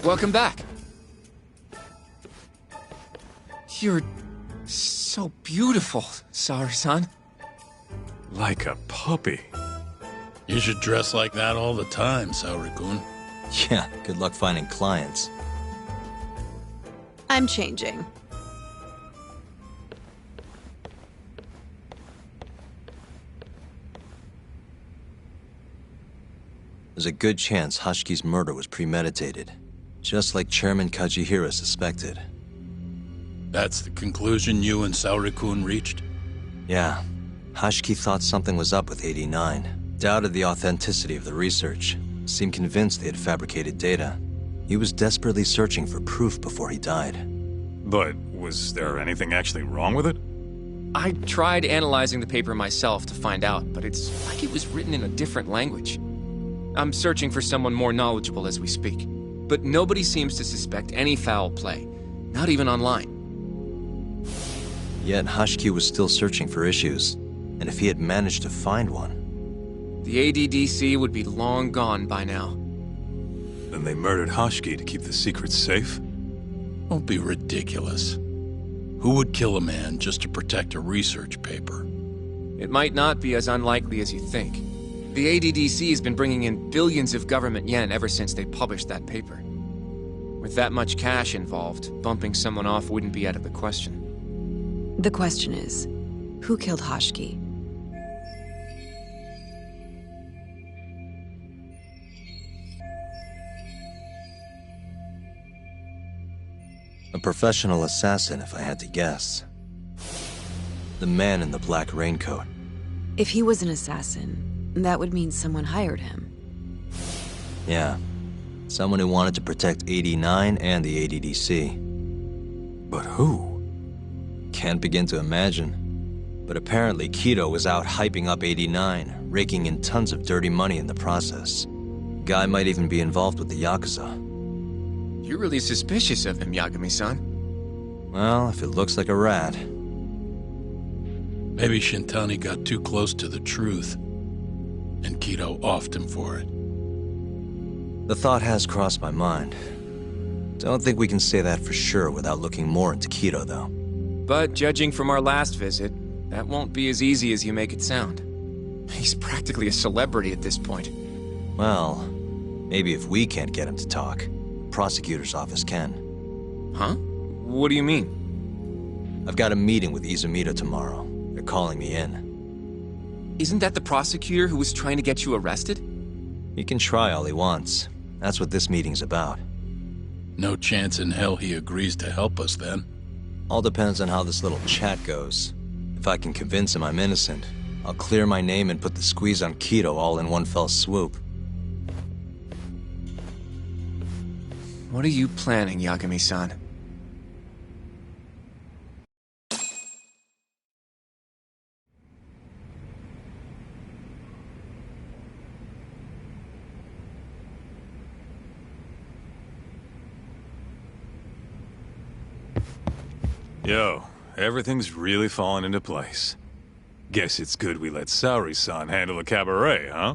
S17: Welcome back. You're so beautiful, Saori-san.
S12: Like a puppy.
S18: You should dress like that all the time, Saori-kun.
S3: Yeah, good luck finding clients.
S4: I'm changing.
S3: There's a good chance Hashki's murder was premeditated, just like Chairman Kajihira suspected.
S18: That's the conclusion you and Saori-kun reached?
S3: Yeah. Hashki thought something was up with 89, doubted the authenticity of the research, seemed convinced they had fabricated data. He was desperately searching for proof before he died.
S6: But was there anything actually wrong with it?
S17: I tried analyzing the paper myself to find out, but it's like it was written in a different language. I'm searching for someone more knowledgeable as we speak, but nobody seems to suspect any foul play, not even online.
S3: Yet Hashki was still searching for issues, and if he had managed to find one...
S17: The ADDC would be long gone by now.
S12: Then they murdered Hashki to keep the secret safe?
S18: Don't be ridiculous. Who would kill a man just to protect a research paper?
S17: It might not be as unlikely as you think. The ADDC has been bringing in billions of government yen ever since they published that paper. With that much cash involved, bumping someone off wouldn't be out of the question.
S4: The question is, who killed Hashki?
S3: A professional assassin, if I had to guess. The man in the black raincoat.
S4: If he was an assassin, that would mean someone hired him.
S3: Yeah. Someone who wanted to protect 89 and the ADDC. But who? Can't begin to imagine. But apparently Kido was out hyping up 89, raking in tons of dirty money in the process. Guy might even be involved with the Yakuza.
S17: You're really suspicious of him, Yagami-san.
S3: Well, if it looks like a rat.
S18: Maybe Shintani got too close to the truth, and Kido offed him for it.
S3: The thought has crossed my mind. Don't think we can say that for sure without looking more into Kido, though.
S17: But judging from our last visit, that won't be as easy as you make it sound. He's practically a celebrity at this point.
S3: Well, maybe if we can't get him to talk, the prosecutor's office can.
S17: Huh? What do you mean?
S3: I've got a meeting with Izumita tomorrow. They're calling me in.
S17: Isn't that the prosecutor who was trying to get you arrested?
S3: He can try all he wants. That's what this meeting's about.
S18: No chance in hell he agrees to help us then.
S3: All depends on how this little chat goes. If I can convince him I'm innocent, I'll clear my name and put the squeeze on Kido all in one fell swoop.
S17: What are you planning, Yagami-san?
S19: Yo, everything's really falling into place. Guess it's good we let Saori-san handle the cabaret, huh?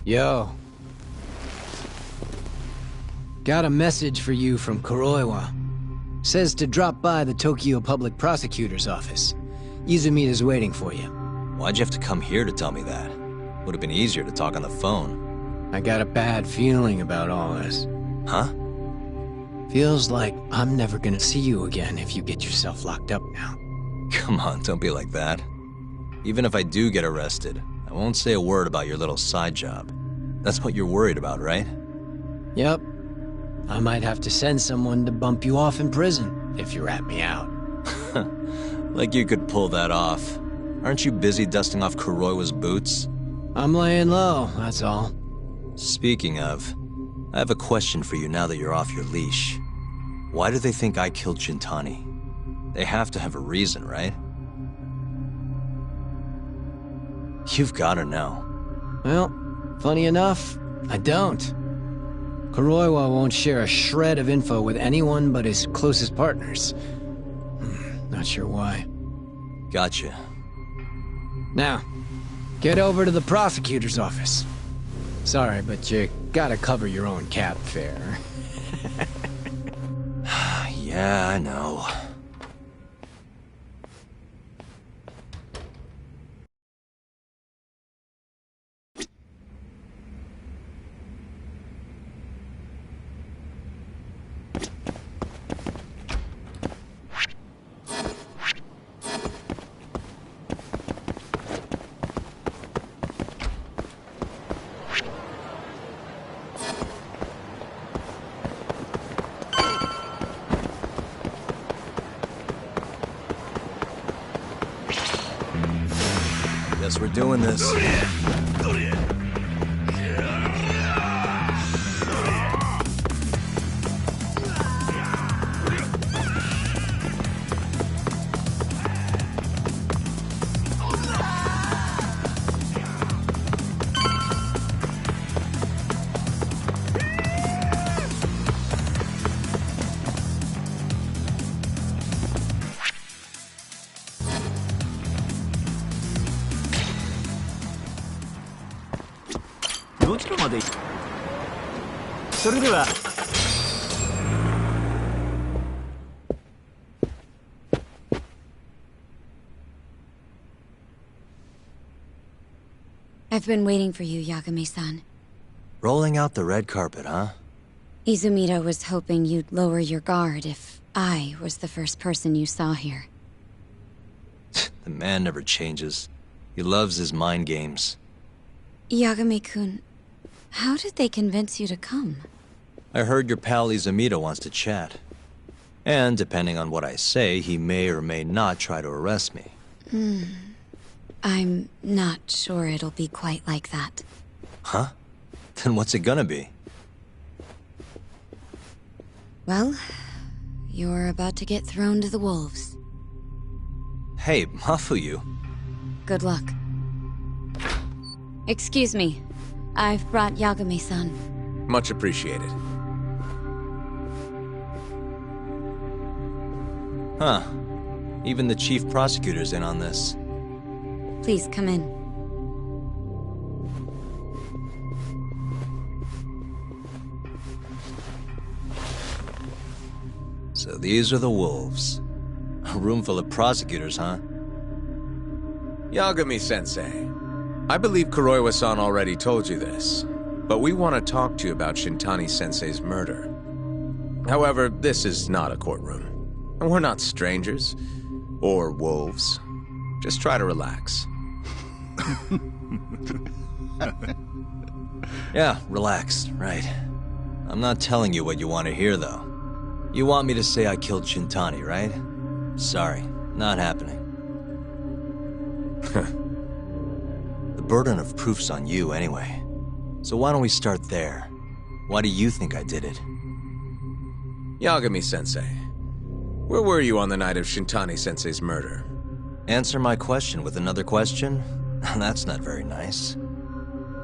S15: Yo. Got a message for you from Kuroiwa. Says to drop by the Tokyo Public Prosecutor's office. Izumita's waiting for you.
S3: Why'd you have to come here to tell me that? Would have been easier to talk on the phone.
S15: I got a bad feeling about all this.
S3: Huh?
S15: Feels like I'm never gonna see you again if you get yourself locked up now.
S3: Come on, don't be like that. Even if I do get arrested, I won't say a word about your little side job. That's what you're worried about, right?
S15: Yep. I might have to send someone to bump you off in prison if you rat me out.
S3: Like you could pull that off. Aren't you busy dusting off Kuroiwa's boots?
S15: I'm laying low, that's all.
S3: Speaking of, I have a question for you now that you're off your leash. Why do they think I killed Shintani? They have to have a reason, right? You've gotta know.
S15: Well, funny enough, I don't. Kuroiwa won't share a shred of info with anyone but his closest partners. Not sure why.
S3: Gotcha.
S15: Now, get over to the prosecutor's office. Sorry, but you gotta cover your own cab fare.
S3: Yeah, I know. Guess we're doing this.
S20: 5キロまで。それでは。
S21: I've been waiting for you, Yagami-san.
S3: Rolling out the red carpet, huh?
S21: Izumida was hoping you'd lower your guard if I was the first person you saw here.
S3: The man never changes. He loves his mind games.
S21: Yagami-kun, how did they convince you to come?
S3: I heard your pal Izumida wants to chat. And depending on what I say, he may or may not try to arrest me.
S21: I'm not sure it'll be quite like that.
S3: Huh? Then what's it gonna be?
S21: Well, you're about to get thrown to the wolves.
S3: Hey, Mafuyu.
S21: Good luck. Excuse me. I've brought Yagami-san.
S22: Much appreciated.
S3: Huh. Even the chief prosecutor's in on this.
S21: Please come in.
S3: So these are the wolves. A room full of prosecutors, huh?
S22: Yagami-sensei, I believe Kuroiwa-san already told you this, but we want to talk to you about Shintani-sensei's murder. However, this is not a courtroom. And we're not strangers. Or wolves. Just try to relax.
S3: Yeah, relax, right. I'm not telling you what you want to hear, though. You want me to say I killed Shintani, right? Sorry, not happening. The burden of proof's on you, anyway. So why don't we start there? Why do you think I did it?
S22: Yagami-sensei, where were you on the night of Shintani-sensei's murder?
S3: Answer my question with another question? That's not very nice.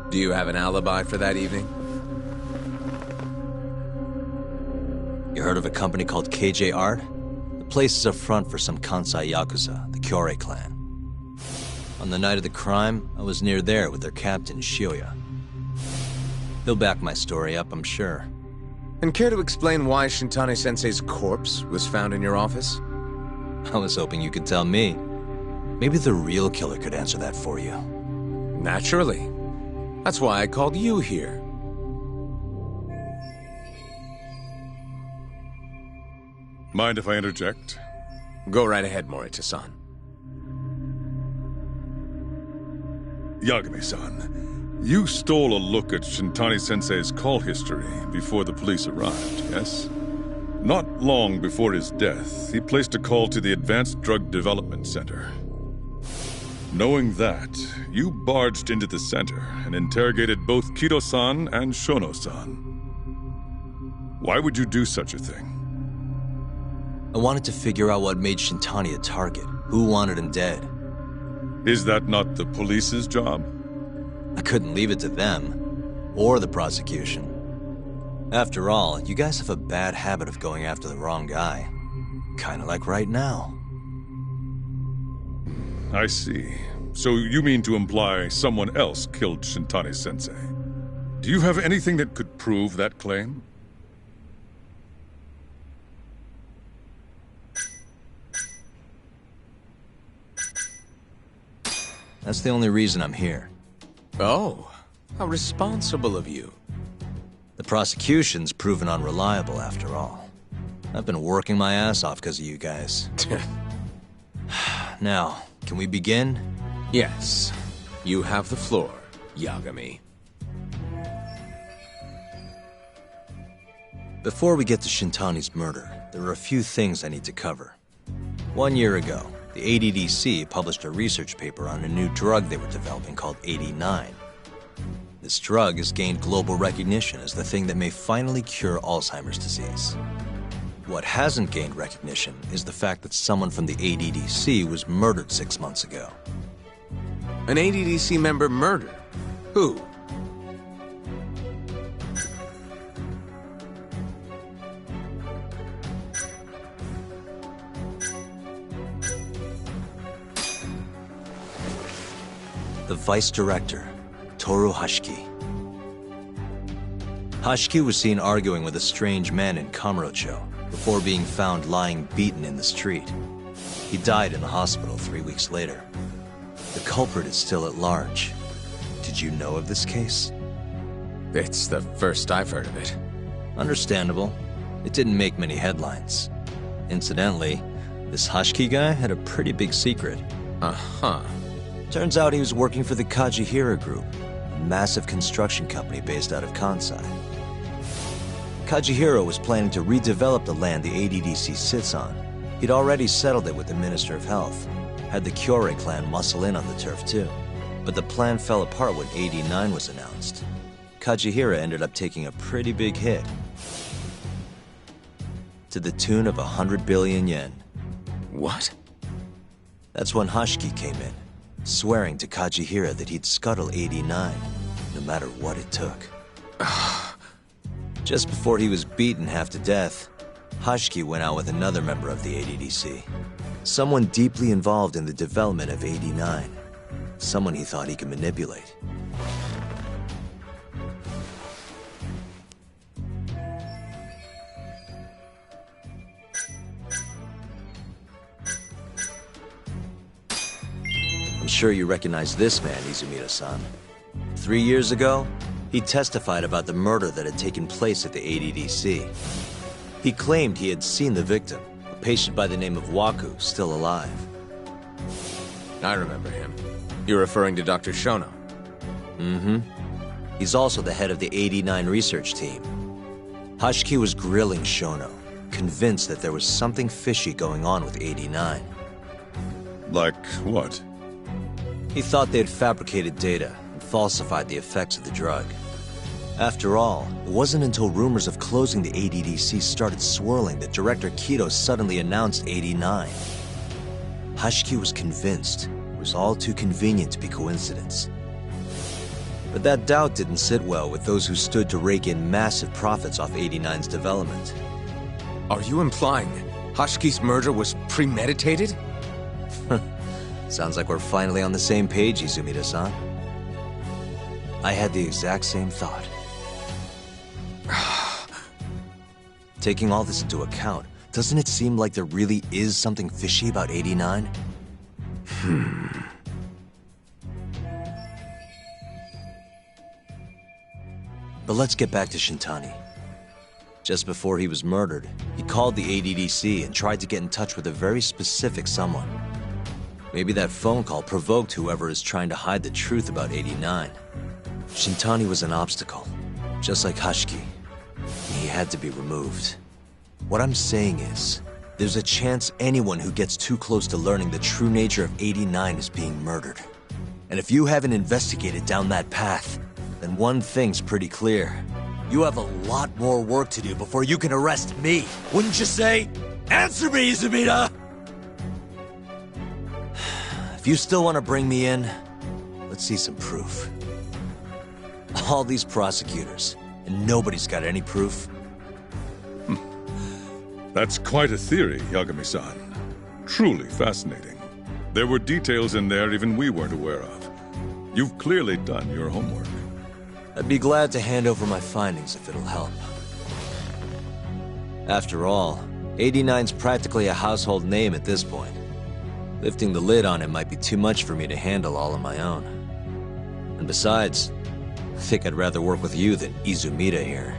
S22: Do you have an alibi for that evening?
S3: You heard of a company called KJ Art? The place is a front for some Kansai Yakuza, the Kyorei clan. On the night of the crime, I was near there with their captain, Shioya. He'll back my story up, I'm sure.
S22: And care to explain why Shintani-sensei's corpse was found in your office?
S3: I was hoping you could tell me. Maybe the real killer could answer that for you.
S22: Naturally. That's why I called you here.
S23: Mind if I interject?
S22: Go right ahead, Morita-san.
S23: Yagami-san, you stole a look at Shintani-sensei's call history before the police arrived, yes? Not long before his death, he placed a call to the Advanced Drug Development Center. Knowing that, you barged into the center and interrogated both Kido-san and Shono-san. Why would you do such a thing?
S3: I wanted to figure out what made Shintani a target, who wanted him dead.
S23: Is that not the police's job?
S3: I couldn't leave it to them, or the prosecution. After all, you guys have a bad habit of going after the wrong guy. Kinda like right now.
S23: I see. So you mean to imply someone else killed Shintani-sensei? Do you have anything that could prove that claim?
S3: That's the only reason I'm here.
S22: Oh, how responsible of you.
S3: The prosecution's proven unreliable, after all. I've been working my ass off because of you guys. Now, can we begin?
S22: Yes. You have the floor, Yagami.
S3: Before we get to Shintani's murder, there are a few things I need to cover. 1 year ago, the ADDC published a research paper on a new drug they were developing called 89. This drug has gained global recognition as the thing that may finally cure Alzheimer's disease. What hasn't gained recognition is the fact that someone from the ADDC was murdered 6 months ago.
S22: An ADDC member murdered? Who?
S3: The vice director, Toru Hashiki. Hashiki was seen arguing with a strange man in Kamurocho before being found lying beaten in the street. He died in the hospital 3 weeks later. The culprit is still at large. Did you know of this case?
S22: It's the first I've heard of it.
S3: Understandable. It didn't make many headlines. Incidentally, this Hashiki guy had a pretty big secret.
S22: Uh-huh.
S3: Turns out he was working for the Kajihira Group, a massive construction company based out of Kansai. Kajihira was planning to redevelop the land the ADDC sits on. He'd already settled it with the Minister of Health, had the Kyorei clan muscle in on the turf too. But the plan fell apart when 89 was announced. Kajihira ended up taking a pretty big hit, to the tune of 100 billion yen.
S22: What?
S3: That's when Hashiki came in, swearing to Kajihira that he'd scuttle 89, no matter what it took. Just before he was beaten half to death, Hashiki went out with another member of the ADDC. Someone deeply involved in the development of 89. Someone he thought he could manipulate. I'm sure you recognize this man, Izumida-san. 3 years ago, he testified about the murder that had taken place at the ADDC. He claimed he had seen the victim, a patient by the name of Waku, still alive.
S22: I remember him. You're referring to Dr. Shono?
S3: Mm-hmm. He's also the head of the 89 research team. Hashiki was grilling Shono, convinced that there was something fishy going on with 89.
S23: Like what?
S3: He thought they had fabricated data and falsified the effects of the drug. After all, it wasn't until rumors of closing the ADDC started swirling that Director Kido suddenly announced 89. Hashiki was convinced it was all too convenient to be coincidence. But that doubt didn't sit well with those who stood to rake in massive profits off 89's development.
S22: Are you implying Hashiki's murder was premeditated?
S3: Sounds like we're finally on the same page, Izumida-san. I had the exact same thought. Taking all this into account, doesn't it seem like there really is something fishy about 89? But let's get back to Shintani. Just before he was murdered, he called the ADDC and tried to get in touch with a very specific someone. Maybe that phone call provoked whoever is trying to hide the truth about 89. Shintani was an obstacle, just like Hashiki. He had to be removed. What I'm saying is, there's a chance anyone who gets too close to learning the true nature of 89 is being murdered. And if you haven't investigated down that path, then one thing's pretty clear. You have a lot more work to do before you can arrest me. Wouldn't you say? Answer me, Izumida! If you still want to bring me in, let's see some proof. All these prosecutors, and nobody's got any proof.
S23: That's quite a theory, Yagami-san. Truly fascinating. There were details in there even we weren't aware of. You've clearly done your homework.
S3: I'd be glad to hand over my findings if it'll help. After all, 89's practically a household name at this point. Lifting the lid on it might be too much for me to handle all on my own. And besides, I think I'd rather work with you than Izumida here.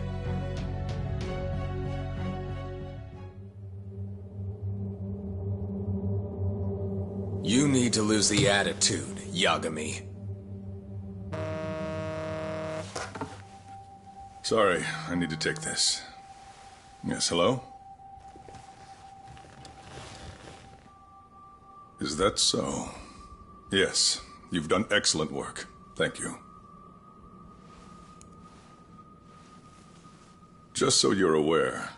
S22: You need to lose the attitude, Yagami.
S23: Sorry, I need to take this. Yes, hello? Is that so? Yes, you've done excellent work. Thank you. Just so you're aware,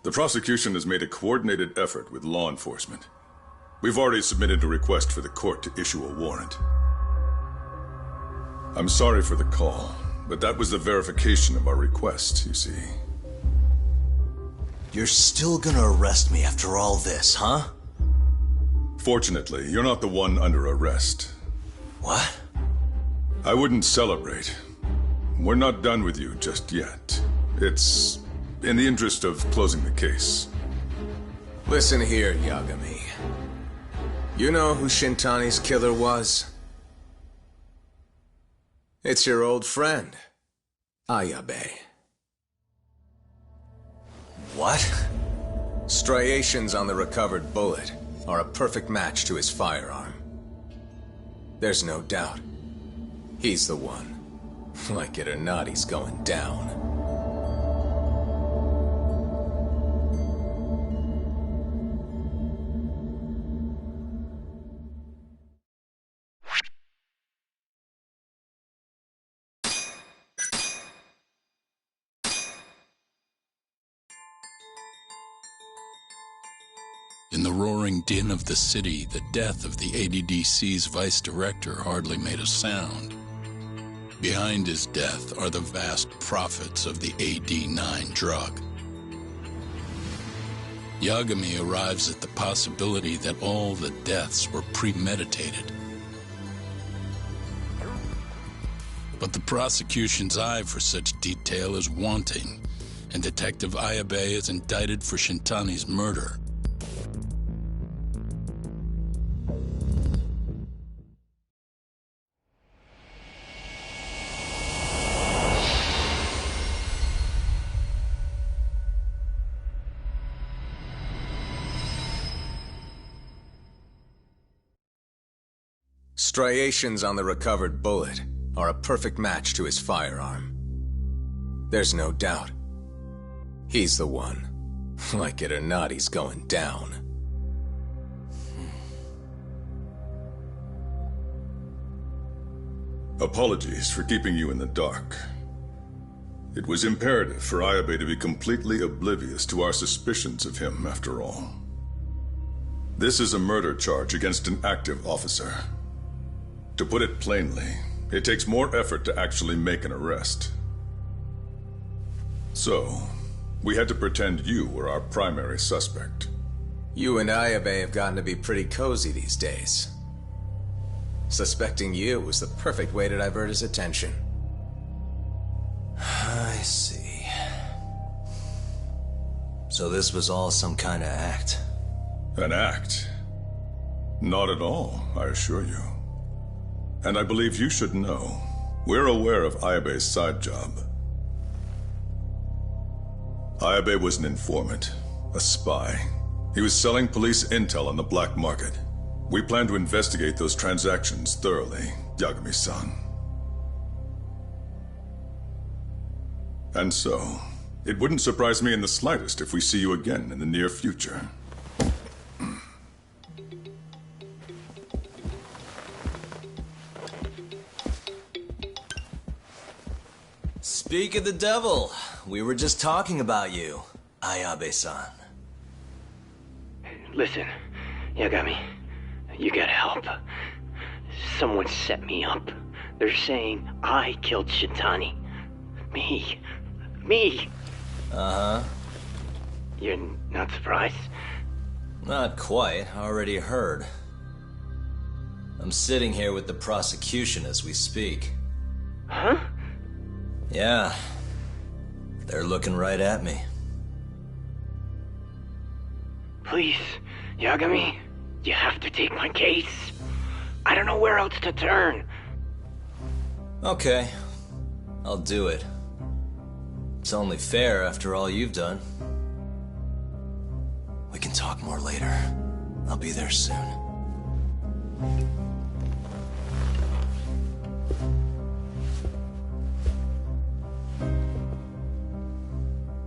S23: the prosecution has made a coordinated effort with law enforcement. We've already submitted a request for the court to issue a warrant. I'm sorry for the call, but that was the verification of our request, you see.
S3: You're still gonna arrest me after all this, huh?
S23: Fortunately, you're not the one under arrest.
S3: What?
S23: I wouldn't celebrate. we're not done with you just yet. It's in the interest of closing the case.
S22: Listen here, Yagami. You know who Shintani's killer was? It's your old friend, Ayabe.
S3: What?
S22: Striations on the recovered bullet are a perfect match to his firearm. There's no doubt. He's the one. Like it or not, he's going down.
S18: In the roaring din of the city, the death of the ADDC's vice director hardly made a sound. Behind his death are the vast profits of the AD9 drug. Yagami arrives at the possibility that all the deaths were premeditated. But the prosecution's eye for such detail is wanting, and Detective Ayabe is indicted for Shintani's murder.
S22: Striations on the recovered bullet are a perfect match to his firearm. There's no doubt. He's the one. Like it or not, he's going down.
S23: Apologies for keeping you in the dark. It was imperative for Ayabe to be completely oblivious to our suspicions of him, after all. This is a murder charge against an active officer. To put it plainly, it takes more effort to actually make an arrest. So, we had to pretend you were our primary suspect.
S22: You and Ayabe have gotten to be pretty cozy these days. Suspecting you was the perfect way to divert his attention.
S3: I see. So this was all some kind of act?
S23: An act? Not at all, I assure you. And I believe you should know, we're aware of Ayabe's side job. Ayabe was an informant, a spy. He was selling police intel on the black market. We plan to investigate those transactions thoroughly, Yagami-san. And so, it wouldn't surprise me in the slightest if we see you again in the near future.
S3: Speak of the devil, we were just talking about you, Ayabe-san.
S1: Listen, Yagami, you gotta help. Someone set me up. They're saying I killed Shintani. Me.
S3: Uh-huh.
S1: You're not surprised?
S3: Not quite, already heard. I'm sitting here with the prosecution as we speak.
S1: Huh?
S3: Yeah. They're looking right at me.
S1: Please, Yagami, you have to take my case. I don't know where else to turn.
S3: Okay. I'll do it. It's only fair after all you've done. We can talk more later. I'll be there soon.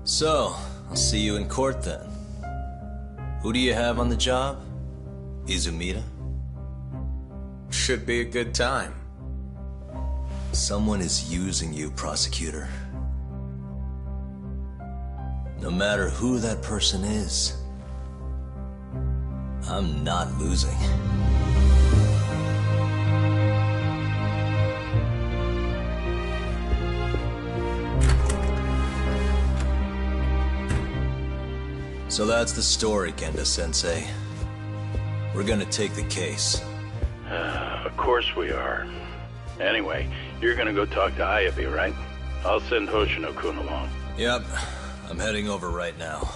S3: So, I'll see you in court then. Who do you have on the job? Izumida?
S22: Should be a good time.
S3: Someone is using you, prosecutor. No matter who that person is, I'm not losing. So that's the story, Kenda-sensei. We're gonna take the case.
S18: Of course we are. Anyway, you're gonna go talk to Ayabe, right? I'll send Hoshino-kun along.
S3: Yep. I'm heading over right now.